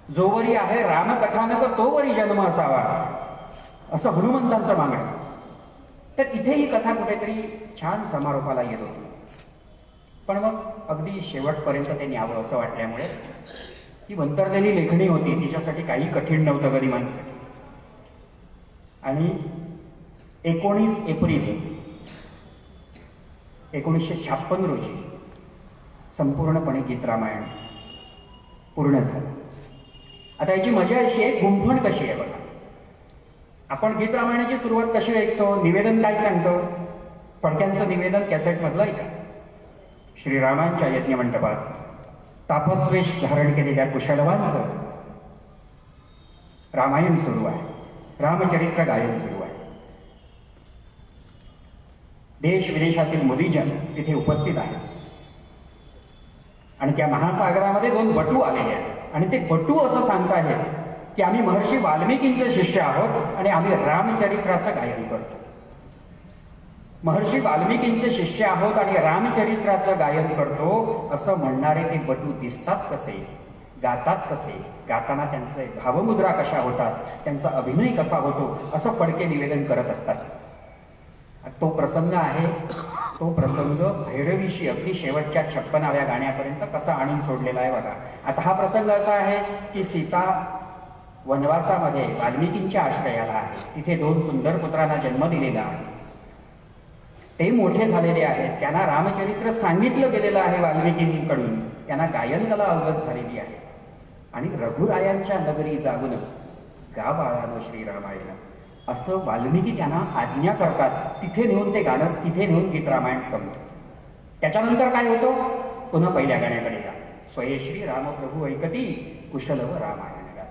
जोवरी आहे रामकथानक तोवरी जन्म असावा, असं हनुमंतांचं मागणं. तर इथे ही कथा कुठेतरी छान समारोपाला येत होती. पण मग अगदी शेवटपर्यंत ते न्यावं असं वाटल्यामुळे ती वंतरलेली लेखणी होती, तिच्यासाठी काही कठीण नव्हतं गदिमांसाठी. आणि 19 एप्रिल 1956 रोजी संपूर्णपणे गीत रामायण पूर्ण झालं. आता याची मजा अशी आहे, गुंफण कशी आहे बघा. आपण गीत रामायणाची सुरुवात कशी ऐकतो, निवेदन काय सांगतो, फडक्यांचं निवेदन कॅसेटमधलं ऐका. श्रीरामांच्या यज्ञमंडपात तापस्वेश धारण केलेल्या कुशलवांचं रामायण सुरू आहे, रामचरित्र गायन सुरू आहे. देश विदेशातील मुलीजन तिथे उपस्थित आहेत आणि त्या महासागरामध्ये 2 बटू आलेले आहेत आणि ते बटू असं सांगताहेत की आम्ही महर्षी वाल्मिकींचे शिष्य आहोत आणि आम्ही रामचरित्राचं गायन करतो. महर्षी वाल्मिकींचे शिष्य आहोत आणि रामचरित्राचं गायन करतो असं म्हणणारे ते बटू दिसतात कसे, गातात कसे, गाताना त्यांचे भावमुद्रा कशा होतात, त्यांचा अभिनय कसा होतो असं फडके निवेदन करत असतात. तो प्रसंग आहे, तो प्रसंग भैरवीशी अगदी शेवटच्या 56व्या गाण्यापर्यंत कसा आणून सोडलेला आहे बघा. आता हा प्रसंग असा आहे की सीता वनवासामध्ये वाल्मिकींच्या आश्रयाला आहे. तिथे 2 सुंदर पुत्रांना जन्म दिलेला आहे. ते मोठे झालेले आहेत, त्यांना रामचरित्र सांगितलं गेलेलं आहे वाल्मिकींकडून, त्यांना गायनकला अवगत झालेली आहे. आणि रघुरायांच्या नगरी जाऊन गा बाळानो श्रीरामायण असं वाल्मिकी त्यांना आज्ञा करतात. तिथे नेऊन ते गाणं, तिथे नेऊन गीत रामायण संपतं. त्याच्यानंतर काय होतं, पुन्हा पहिल्या गाण्याकडे गा, स्वये श्री रामप्रभू ऐकती कुशलव रामायण गा.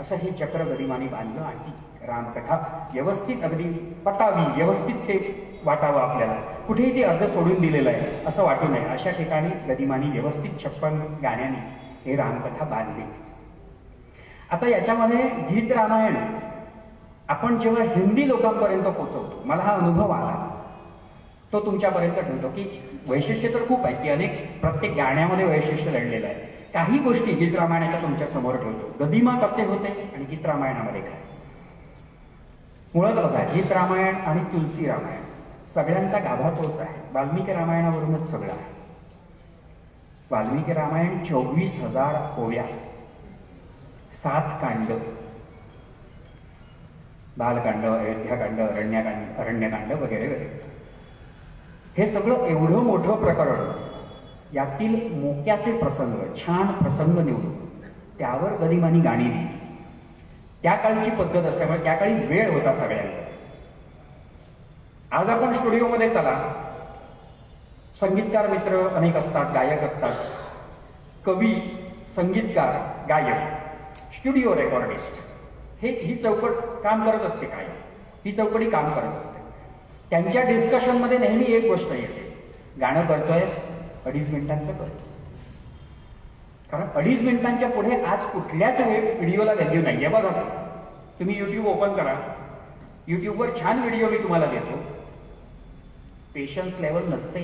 असं हे चक्र गरिमाने बांधलं आणि रामकथा व्यवस्थित अगदी पटावी, व्यवस्थित ते वाटावं आपल्याला. कुठेही ते अर्ध सोडून दिलेलं आहे असं वाटू नये अशा ठिकाणी गदिमांनी व्यवस्थित 56 गाण्याने हे रामकथा बांधली. आता याच्यामध्ये गीत रामायण आपण जेव्हा हिंदी लोकांपर्यंत पोहोचवतो, मला हा अनुभव आला, तो तुमच्यापर्यंत ठेवतो की वैशिष्ट्य तर खूप आहे की अनेक प्रत्येक गाण्यामध्ये वैशिष्ट्य लढलेलं आहे. काही गोष्टी गीत रामायणाच्या तुमच्या समोर ठेवतो. गदिमा कसे होते आणि गीत रामायणामध्ये काय. मुळात बघा, गीत रामायण आणि तुलसी रामायण सगळ्यांचा गाभा तोच आहे. वाल्मिकी रामायणावरूनच सगळं आहे. वाल्मिकी रामायण 24,000 ओव्या, 7 कांड, बालकांड, अयोध्याकांड, अरण्यकांड वगैरे वगैरे. हे सगळं एवढं मोठं प्रकरण, यातील मोक्याचे प्रसंग, छान प्रसंग निवडून त्यावर गदिमांनी गाणी दिली. त्या काळची पद्धत असल्यामुळे त्या काळी वेळ होता सगळ्यांना. आज आपण स्टुडिओमध्ये चला, संगीतकार मित्र अनेक असतात, गायक असतात, कवी, संगीतकार, गायक, स्टुडिओ रेकॉर्डिस्ट, ही चौकट काम करत असते. काय ही चौकडी काम करत असते. त्यांच्या डिस्कशनमध्ये नेहमी एक गोष्ट येते, गाणं करतोय 2.5 मिनिटांचं कर. कारण 2.5 मिनिटांच्या पुढे आज कुठल्याच व्हिडिओला व्हॅल्यू नाही आहे. बघा, तुम्ही युट्यूब ओपन करा, युट्यूबवर छान व्हिडिओ मी तुम्हाला देतो, पेशन्स लेवल नसते.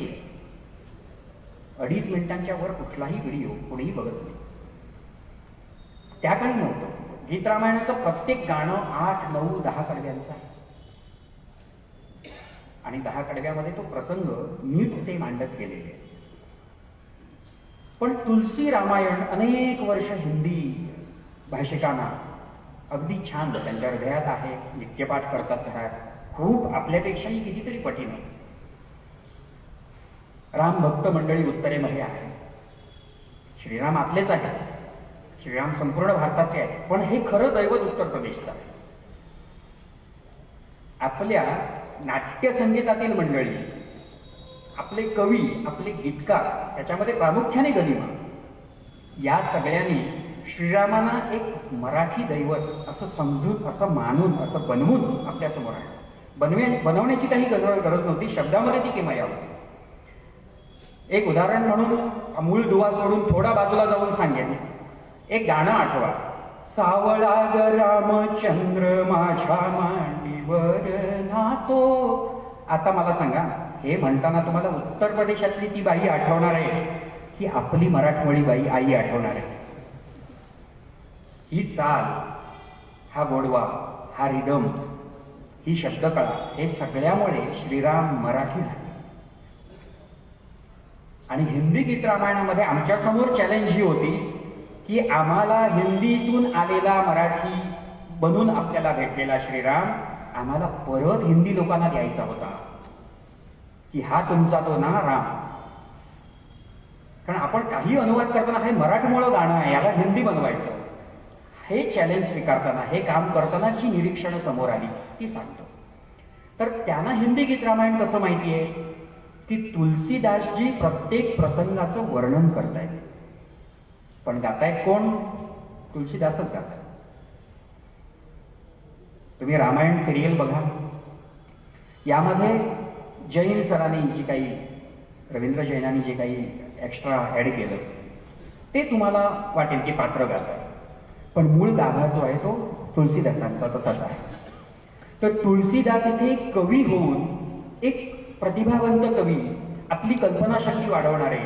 2.5 मिनिटांच्या वर कुठलाही व्हिडिओ कोणीही बघत नाही. त्या काळी नव्हतं. गीत रामायणाचं प्रत्येक गाणं 8, 9, 10 कडव्यांचं आहे आणि 10 कडव्यामध्ये तो प्रसंग नीट ते मांडत गेलेले. पण तुलसी रामायण अनेक वर्ष हिंदी भाषिकांना अगदी छान त्यांच्या हृदयात आहे, नित्यपाठ करतात घरात, खूप आपल्यापेक्षाही कितीतरी पटीने. राम भक्त मंडळी उत्तरेमध्ये आहे. श्रीराम आपलेच आहे, श्रीराम संपूर्ण भारताचे आहे, पण हे खरं दैवत उत्तर प्रदेशचं आहे. आपल्या नाट्यसंगीतातील मंडळी, आपले कवी, आपले गीतकार, त्याच्यामध्ये प्रामुख्याने गदिमा, या सगळ्यांनी श्रीरामांना एक मराठी दैवत असं समजून, असं मानून, असं बनवून आपल्यासमोर आहे. बनवण्याची काही गरज नव्हती, शब्दामध्ये ती किमया होती. एक उदाहरण म्हणून मूळ दुवा सोडून थोडा बाजूला जाऊन सांगेन. एक गाणं आठवा, सावळा ग रामचंद्र माझ्या मांडीवर नातो. आता मला सांगा, हे म्हणताना तुम्हाला उत्तर प्रदेशातली ती बाई आठवणार आहे की आपली मराठमोळी बाई आई आठवणार आहे? ही चाल, हा गोडवा, हा रिदम, ही शब्दकळा, हे सगळ्यामुळे श्रीराम मराठी झाले. आणि हिंदी गीत रामायणामध्ये आमच्या समोर चॅलेंज ही होती की आम्हाला हिंदीतून आलेला मराठी बनून आपल्याला भेटलेला श्रीराम आम्हाला परत हिंदी लोकांना द्यायचा होता की हा तुमचा तो ना राम. कारण आपण काही अनुवाद करताना हे मराठमोळं गाणं आहे, याला हिंदी बनवायचं. हे चॅलेंज स्वीकारताना, हे काम करताना जी निरीक्षणं समोर आली ती सांगतो. तर त्यांना हिंदी गीत रामायण कसं माहिती आहे की तुलसीदासजी प्रत्येक प्रसंगाचं वर्णन करतायत, पण गातायत कोण? तुलसीदासच गातायत. तुम्ही रामायण सिरियल बघा, यामध्ये जैन सरांनी जी काही रवींद्र जैनांनी जे काही एक्स्ट्रा ॲड केलं ते तुम्हाला वाटेल की पात्र गात आहे, पण मूळ गाभा जो आहे तो तुलसीदासांचा तसाच आहे. तर तुलसीदास इथे एक कवी होऊन एक प्रतिभावंत कवी, आपली कल्पनाशक्ती वाढवणारे,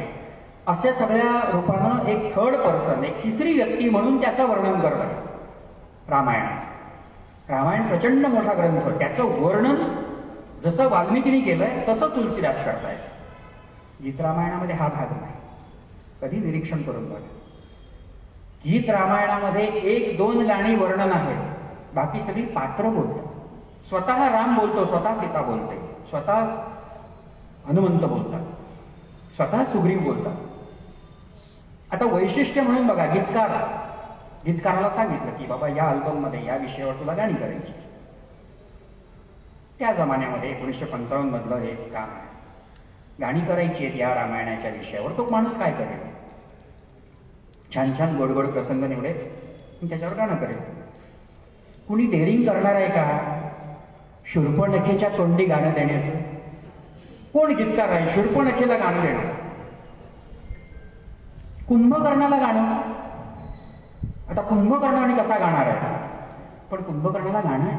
अशा सगळ्या रूपानं एक थर्ड पर्सन, एक तिसरी व्यक्ती म्हणून त्याचं वर्णन करत आहे रामायणाचं. रामायण प्रचंड मोठा ग्रंथ, त्याचं वर्णन जसं वाल्मिकीने केलंय तसं तुलसीदास करतायत. गीत रामायणामध्ये हा भाग नाही. कधी निरीक्षण करून बघा, गीत रामायणामध्ये 1-2 गाणी वर्णन आहे, बाकी सगळी पात्र बोलतात. स्वतः राम बोलतो, स्वतः सीता बोलते, स्वतः हनुमंत बोलतात, स्वतः सुग्रीव बोलतात. आता वैशिष्ट्य म्हणून बघा, गीतकाराला सांगितलं की बाबा या अल्बममध्ये या विषयावर तुला गाणी करायची. त्या जमान्यामध्ये 1955 मधलं हे काम आहे, गाणी करायची आहेत या रामायणाच्या विषयावर. तो माणूस काय करेल? छान छान गोड गोड प्रसंग निवडेल आणि त्याच्यावर गाणं करेल. कुणी डेअरिंग करणार आहे का शूर्पणखेच्या तोंडी गाणं देण्याचं? कोण गीतकार आहे शूर्पणखेला गाणं देणार? कुंभकर्णाला गाणं. आता कुंभकर्णाने कसा गाणार आहे? पण कुंभकर्णाला गाणं आहे,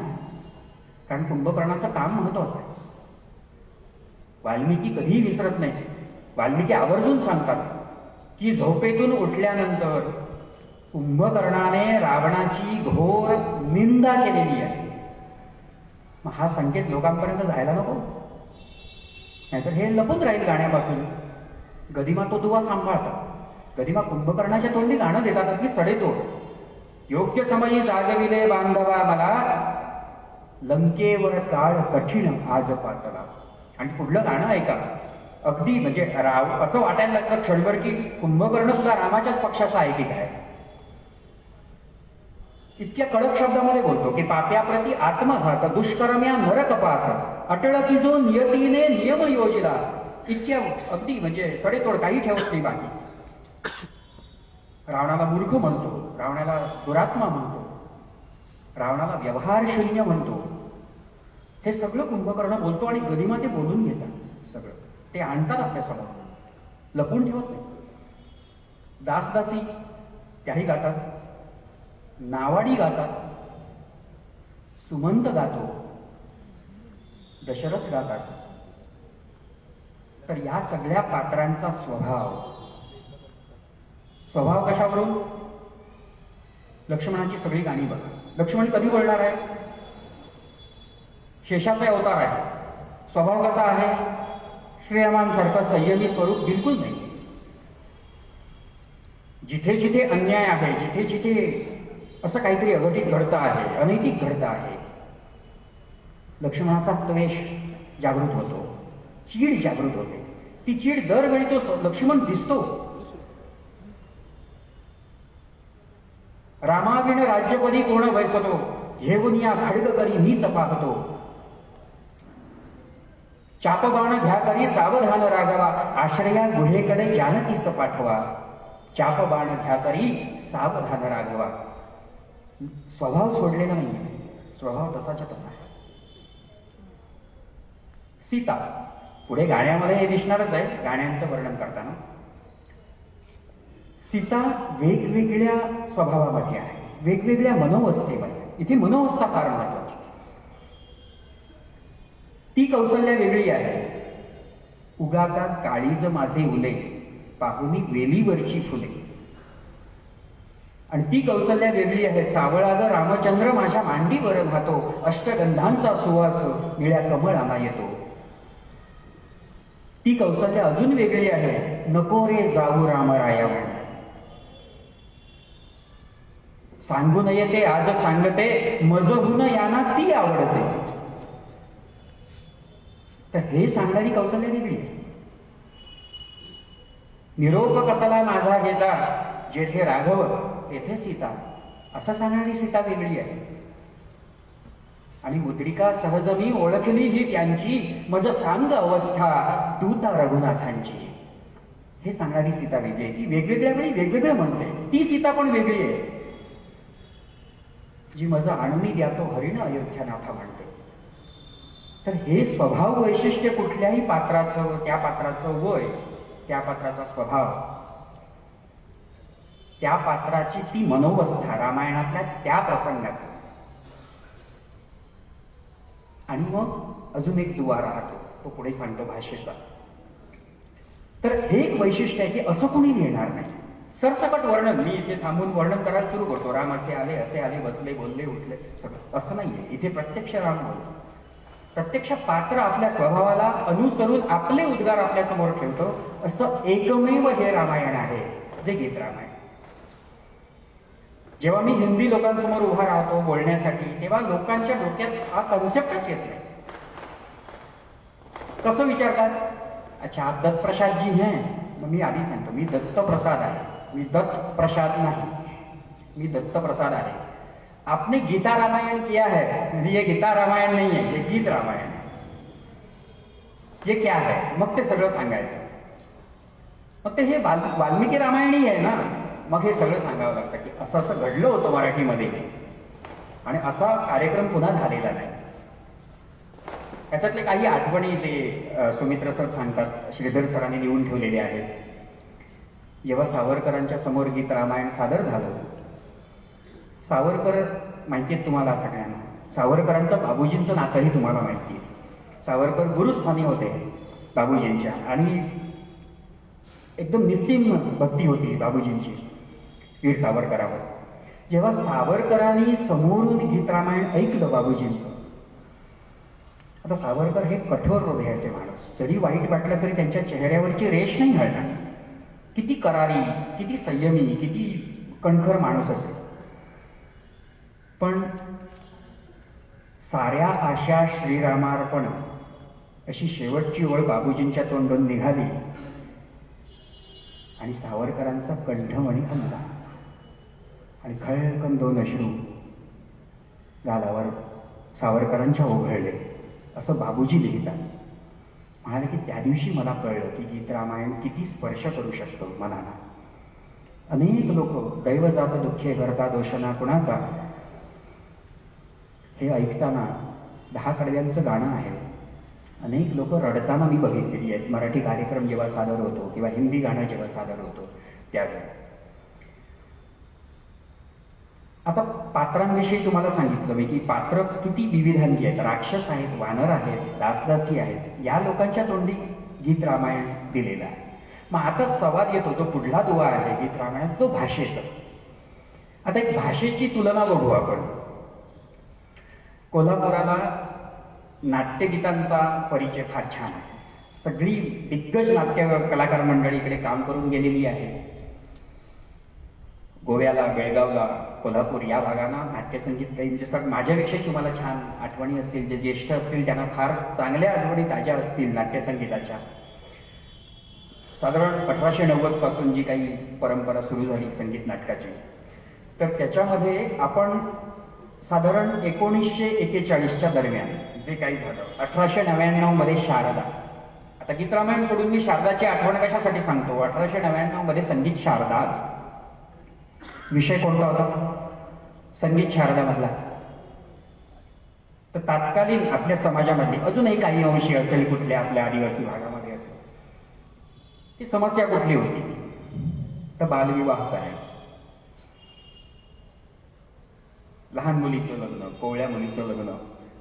कारण कुंभकर्णाचं काम महत्वाचं आहे. वाल्मिकी कधीही विसरत नाही. वाल्मिकी आवर्जून सांगतात की झोपेतून उठल्यानंतर कुंभकर्णाने रावणाची घोर निंदा केलेली आहे. मग हा संकेत लोकांपर्यंत जायला नको, नाहीतर हे लपून राहील गाण्यापासून. गदिमा तो दुवा सांभाळतात. गदिमा कुंभकर्णाच्या तोंडी गाणं देतात, अगदी सडेतोड. योग्य समयी जागविले बांधवा मला, लंकेवर काळ कठीण आज पातला. आणि पुढलं गाणं ऐका, अगदी म्हणजे राव असं वाटायला लागतं क्षणभर की कुंभकर्ण सुद्धा रामाच्याच पक्षाचा आहे की काय. इतक्या कडक शब्दामध्ये बोलतो की पाप्याप्रती आत्मघात, दुष्कर्म्या नरकपात, अटळ की जो नियतीने नियम योजिला. इतक्या अगदी म्हणजे सडेतोड, काही ठेवत नाही बाकी. रावणाला मूर्ख म्हणतो, रावणाला दुरात्मा म्हणतो, रावणाला व्यवहार शून्य म्हणतो. हे सगळं कुंभकर्ण बोलतो आणि गदिमा ते बोलून घेतात. सगळं ते आणतात आपल्यासमोर, लपून ठेवत नाही. दासदासी त्याही गातात, नावाडी गातात, सुमंत गातो, दशरथ गातात. तर या सगळ्या पात्रांचा स्वभाव कशावरून? लक्ष्मणाची सगळी गाणी बघा. लक्ष्मण कधी बोलणार आहे? शेषाचा अवतार आहे. स्वभाव कसा आहे? श्रीरामांसारखं संयमी स्वरूप बिलकुल नाही. जिथे जिथे अन्याय आहे, जिथे जिथे असं काहीतरी अघटित घडतं आहे, अनैतिक घडतं आहे, लक्ष्मणाचा त्वेष जागृत होतो, चीड जागृत होते. ती चीड दरवेळी तो लक्ष्मण दिसतो. रामाविण राज्यपदी कोण वैसतो, घेऊन या खड्ग करी मीच पाहतो. चापबाण घ्या करी सावधान राघवा, आश्रया गुहेकडे जानकीस पाठवा. चापबाण घ्या करी सावधान राघवा. स्वभाव सोडलेला नाहीये, स्वभाव तसाच्या तसा आहे. सीता पुढे गाण्यामध्ये हे दिसणारच आहे. गाण्यांचं वर्णन करताना सीता वेगवेगळ्या स्वभावामध्ये आहे, वेगवेगळ्या मनोवस्थेमध्ये. इथे मनोवस्था फार महत्वाची. ती कौशल्या वेगळी आहे. उगाका काळीज माझे उले, पाहुनी वेलीवरची फुले. आणि ती कौशल्या वेगळी आहे. सावळाग रामचंद्र माझ्या मांडीवर राहतो, अष्टगंधांचा सुवास निळ्या कमळाला येतो. ती कौशल्या अजून वेगळी आहे. नको रे जाऊ रामराया म्हण, सांगून येते आज सांगते, मजहून याना ती आवडते. तर हे सांगणारी कौशल्य वेगळी आहे. निरोप कसाला माझा घेता, जेथे राघव तेथे सीता, असं सांगणारी सीता वेगळी आहे. आणि मुद्रिका सहज मी ओळखली ही त्यांची, मज सांग अवस्था दूता रघुनाथांची. हे सांगणारी सीता वेगळी आहे. ती वेगवेगळ्या वेळी वेगवेगळं म्हणते. ती सीता पण वेगळी आहे, जी मज आणूनी द्या तो हरिण अयोध्यानाथा म्हणते. तर हे स्वभाव वैशिष्ट्य कुठल्याही पात्राचं, त्या पात्राचं वय, त्या पात्राचा स्वभाव, त्या पात्राची ती मनोवस्था रामायणातल्या त्या प्रसंगात. आणि मग अजून एक दुवा राहतो, तो पुढे सांगतो भाषेचा. तर हे एक वैशिष्ट्य आहे की असं कोणी लिहिणार नाही. सरसकट वर्णन, मी इथे थांबून वर्णन करायला सुरू करतो, राम असे आले, बसले, बोलले, उठले, सगळं असं नाहीये. इथे प्रत्यक्ष राम बोलतो, प्रत्यक्ष पात्र आपल्या स्वभावाला अनुसरून आपले उद्गार आपल्या समोर ठेवतो. असं एकमेव हे रामायण आहे जे गीत रामायण. जेव्हा मी हिंदी लोकांसमोर उभा राहतो बोलण्यासाठी, तेव्हा लोकांच्या डोक्यात हा कन्सेप्टच येत नाही. कसं विचारतात, अच्छा आप दत्त प्रसाद जी हैं? मग मी आधी सांगतो मी दत्त प्रसाद आहे, मी दत्त प्रसाद नाही, मी दत्त प्रसाद आहे. आपने गीता रामायण किया है, ये गीता रामायण नहीं है, ये गीत रामायण है. ये क्या है? मग ते सगळं सांगायचं. मग ते हे वाल्मिकी रामायणी आहे ना, मग हे सगळं सांगावं लागतं की असं असं घडलं होतं मराठीमध्ये आणि असा कार्यक्रम पुन्हा झालेला नाही. त्याच्यातले काही आठवणी जे सुमित्र सर सांगतात, श्रीधर सरांनी लिहून ठेवलेले आहेत. जेव्हा सावरकरांच्या समोर गीत रामायण सादर झालं, सावरकर माहिती आहेत तुम्हाला सगळ्यांना, सावरकरांचं बाबूजींचं नातंही तुम्हाला माहिती आहे. सावरकर गुरुस्थानी होते बाबूजींच्या आणि एकदम निस्सीम भक्ती होती बाबूजींची वीर सावरकरावर. जेव्हा सावरकरांनी समोरून गीत रामायण ऐकलं बाबूजींचं, आता सावरकर हे कठोर हृदयाचे माणूस, जरी वाईट वाटलं तरी त्यांच्या चेहऱ्यावरची रेष नाही हलणार. किती करारी, किती संयमी, किती कणखर माणूस असेल, पण साऱ्या आशा श्रीरामार्पण अशी शेवटची ओळ बाबूजींच्या तोंडून निघाली आणि सावरकरांचा कंठमणी हलला आणि खळकन 2 अश्रू गालावर सावरकरांच्या ओघळले, असं बाबूजी लिहितात. म्हणाले की त्या दिवशी मला कळलं की गीत रामायण किती स्पर्श करू शकतो मनाला. अनेक लोक दैव जात दुःखे करता दोषना कुणाचा, हे ऐकताना 10 कडव्यांचं गाणं आहे. अनेक लोक रडताना मी बघितलेली आहेत मराठी कार्यक्रम जेव्हा सादर होतो किंवा हिंदी गाणं जेव्हा सादर होतो त्यावेळी. आता पात्रांविषयी तुम्हाला सांगितलं मी की पात्र किती विविधांची आहेत. राक्षस आहेत, वानर आहेत, दासदासी आहेत, या लोकांच्या तोंडी गीत रामायण दिलेलं आहे. मग आता संवाद येतो, जो पुढला दुवा आहे गीत रामायण, तो भाषेचा. आता एक भाषेची तुलना बघू आपण. कोल्हापुराला नाट्यगीतांचा परिचय फार छान आहे. सगळी दिग्गज नाट्य कलाकार मंडळी इकडे काम करून गेलेली आहे. गोव्याला, बेळगावला, कोल्हापूर या भागांना नाट्यसंगीत म्हणजे माझ्यापेक्षा तुम्हाला छान आठवणी असतील. जे ज्येष्ठ असतील त्यांना फार चांगल्या आठवणी ताज्या असतील नाट्यसंगीताच्या. साधारण 1890 पासून जी काही परंपरा सुरू झाली संगीत नाटकाची, तर त्याच्यामध्ये आपण साधारण 1941च्या दरम्यान जे काही झालं, 1899 मध्ये शारदा. आता गीत रामायण सोडून मी शारदाची आठवण कशासाठी सांगतो, 1899 मध्ये संगीत शारदा आलं. विषय कोणता होता? संगीत शारदा मधला. तर तात्कालीन आपल्या समाजामधली अजूनही काही अंशी असेल, कुठल्या आपल्या आदिवासी भागामध्ये असेल, ती समस्या कुठली होती? तर बालविवाह करायचं. लहान मुलीचं लग्न, कोवळ्या मुलीचं लग्न,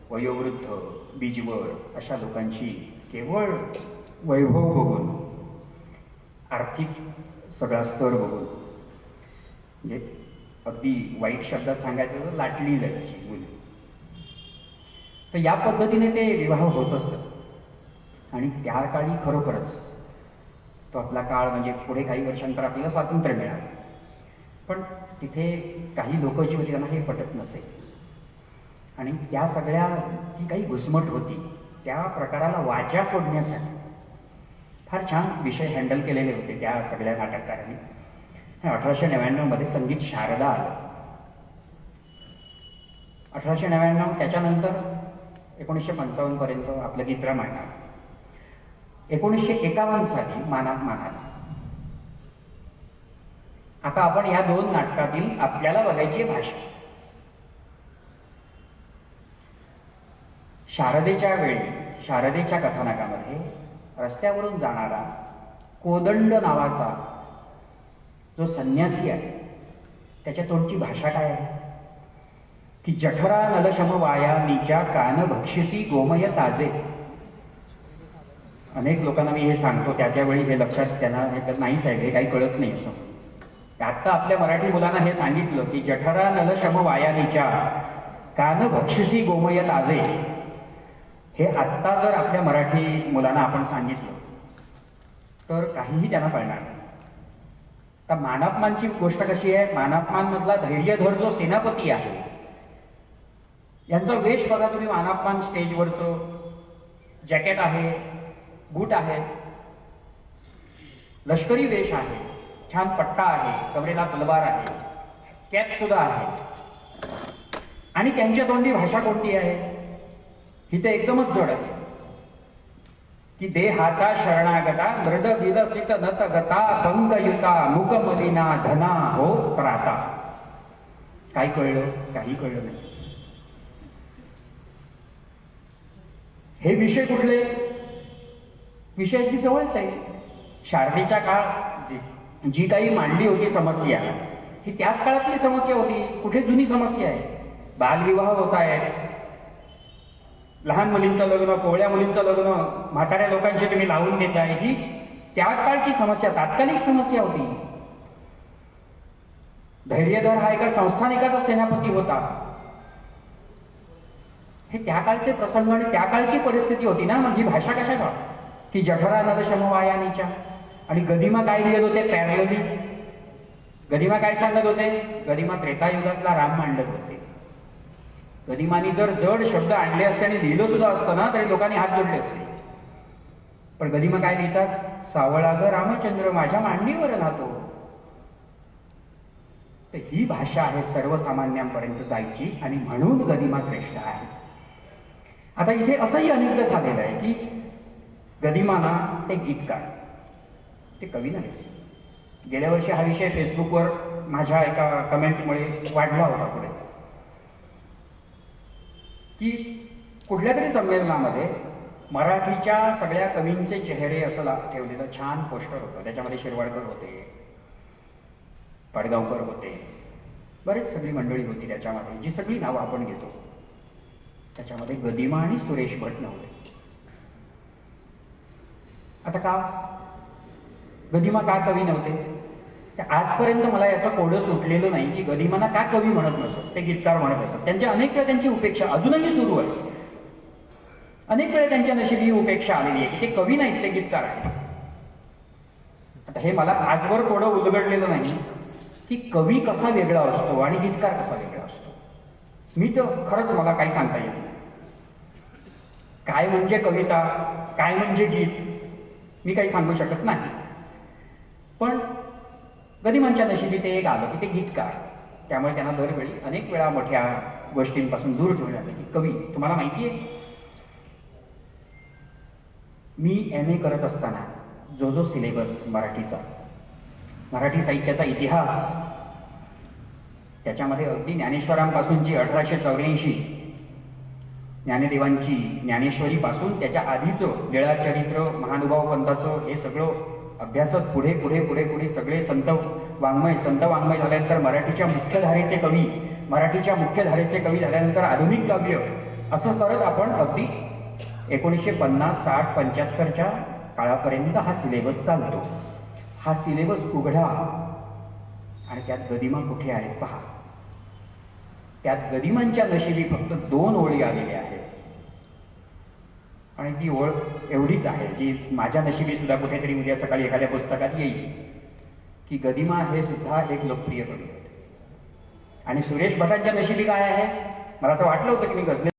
वयोवृद्ध, बीजवर अशा लोकांची केवळ वैभव बघून, आर्थिक सगळा स्तर बघून, म्हणजे अगदी वाईट शब्दात सांगायचं तर लाटली जायची मुली. तर या पद्धतीने ते विवाह होत असत. आणि त्या काळी खरोखरच तो आपला काळ म्हणजे पुढे काही वर्षांतर आपल्याला स्वातंत्र्य मिळालं, पण तिथे काही लोक जी होती त्यांना हे पटत नसे. आणि त्या सगळ्या जी काही घुसमट होती त्या प्रकाराला वाचा फोडण्यासाठी फार छान विषय हँडल केलेले होते त्या सगळ्या नाटककारांनी. 1899 मध्ये संगीत शारदा आलं. 1899 त्याच्यानंतर 1955 पर्यंत आपलं गीत रामायण आलं. 1951 साली मानात मान आला. आता आपण या 2 नाटकातील आपल्याला बघायची भाषा. शारदेच्या वेळी शारदेच्या कथानकामध्ये रस्त्यावरून जाणारा कोदंड नावाचा जो संन्यासी आहे त्याच्या तोंडची भाषा काय आहे की जठरा नलशम वाया नीच्या कान भक्षिसी गोमय ताजे. अनेक लोकांना मी हे सांगतो त्यावेळी हे लक्षात त्यांना हे नाहीच आहे, हे काही कळत नाही असं. आता आपल्या मराठी मुलांना हे सांगितलं की जठरा नलशम वायानीच्या कान भक्षिसी गोमय ताजे, हे आत्ता जर आपल्या मराठी मुलांना आपण सांगितलं तर काहीही त्यांना कळणार नाही. तर मानापमानची गोष्ट कशी आहे, मानापमान मधला धैर्यधर जो सेनापती आहे यांचा वेश बघा तुम्ही. मानापमान स्टेजवरचं जॅकेट आहे, बूट आहे, लष्करी वेश आहे, छान पट्टा आहे, कमरेला तलवार आहे, कॅप सुद्धा आहे. आणि त्यांच्या तोंडी भाषा कोणती आहे, ही तर एकदमच जड आहे की देहाता शरणागता मृद विलसित नत गता पंकयुता मुकमलिना धना हो प्राता. काय कळलं, काही कळलं नाही. हे विषय कुठले, विषय अगदी जवळच आहे. शारदेच्या काळ जी काही मांडली होती समस्या ही त्याच काळातली समस्या होती, कुठे जुनी समस्या आहे. बालविवाह होत आहेत, लहान मुलींचं लग्न, कोवळ्या मुलींचं लग्न म्हाताऱ्या लोकांशी तुम्ही लावून देताय, ही त्याच काळची समस्या, तात्कालिक समस्या होती. धैर्यधर हा एका संस्थानिकाचा सेनापती होता. हे त्या काळचे प्रसंग आणि त्या काळची परिस्थिती होती ना. मग ही भाषा कशाला की जठरा नद शमवायानीच्या. आणि गदिमा काय लिहित होते पॅरलली, गदिमा काय सांगत होते, गदिमा त्रेतायुगातला राम मांडत होते. गदिमानी जर जड शब्द आणले असते आणि लिहिलं सुद्धा असतं ना तरी लोकांनी हात जोडले असते. पण गदिमा काय लिहितात, सावळा ग रामचंद्र माझ्या मांडीवर राहतो. तर ही भाषा आहे सर्वसामान्यांपर्यंत जायची आणि म्हणून गदिमा श्रेष्ठ आहे. आता इथे असंही अनेकदा झालेलं आहे की गदिमाना ते गीतकार, ते कवी नाही. गेल्या वर्षी हा विषय फेसबुकवर माझ्या एका कमेंटमुळे वाढला होता पुढे की कुठल्या तरी संमेलनामध्ये मराठीच्या सगळ्या कवींचे चेहरे असं ठेवलेलं छान पोस्टर होतं. त्याच्यामध्ये शिरवाडकर होते, पाडगावकर होते, बरेच सगळी मंडळी होती त्याच्यामध्ये, जी सगळी नावं आपण घेतो. त्याच्यामध्ये गदिमा आणि सुरेश भट नव्हते. आता का गदिमा का कवी नव्हते, आजपर्यंत मला याचं कोडं सुटलेलं नाही की गदिमांना का कवी म्हणत नसत, ते गीतकार म्हणत असत. त्यांच्या अनेक वेळा त्यांची उपेक्षा अजूनही सुरू आहे. अनेक वेळा त्यांच्या नशिबी उपेक्षा आलेली आहे की ते कवी नाहीत, ते गीतकार आहेत. आता हे मला आजवर कोडं उलगडलेलं नाही की कवी कसा वेगळा असतो आणि गीतकार कसा वेगळा असतो. मी तर खरंच मला काही सांगता येत नाही. काय म्हणजे कविता, काय म्हणजे गीत, मी काही सांगू शकत नाही. पण गदिमांच्या नशिबी ते एक आलं की ते गीतकार. त्यामुळे त्यांना दरवेळी अनेक वेळा मोठ्या गोष्टींपासून दूर ठेवण्यात आले की कवी. तुम्हाला माहिती आहे, मी MA करत असताना जो सिलेबस मराठीचा, मराठी साहित्याचा इतिहास, त्याच्यामध्ये अगदी ज्ञानेश्वरांपासूनची 1884 ज्ञानदेवांची ज्ञानेश्वरीपासून त्याच्या आधीचं लीळाचरित्र, महानुभाव पंथाचं हे सगळं अभ्यासत पुढे पुढे पुढे पुढे सगळे संत वाङ्मय झाल्यानंतर मराठीच्या मुख्यधारेचे कवी झाल्यानंतर आधुनिक काव्य, असं करत आपण अगदी 1950, 60, 75च्या काळापर्यंत हा सिलेबस चालतो. हा सिलेबस उघडा आणि त्यात गदिमा कुठे आहेत पहा. त्यात गदिमांच्या नशिबी फक्त 2 ओळी आलेल्या आहेत आणि ती ओळ एवढीच आहे जी माझ्या नशिबी सुद्धा कुठेतरी उद्या सकाळी एखाद्या पुस्तकात येईल की गदिमा हे सुद्धा एक लोकप्रिय कवी होते. आणि सुरेश भटांच्या नशिबी काय आहे, मला तर वाटलं होतं की मी गझले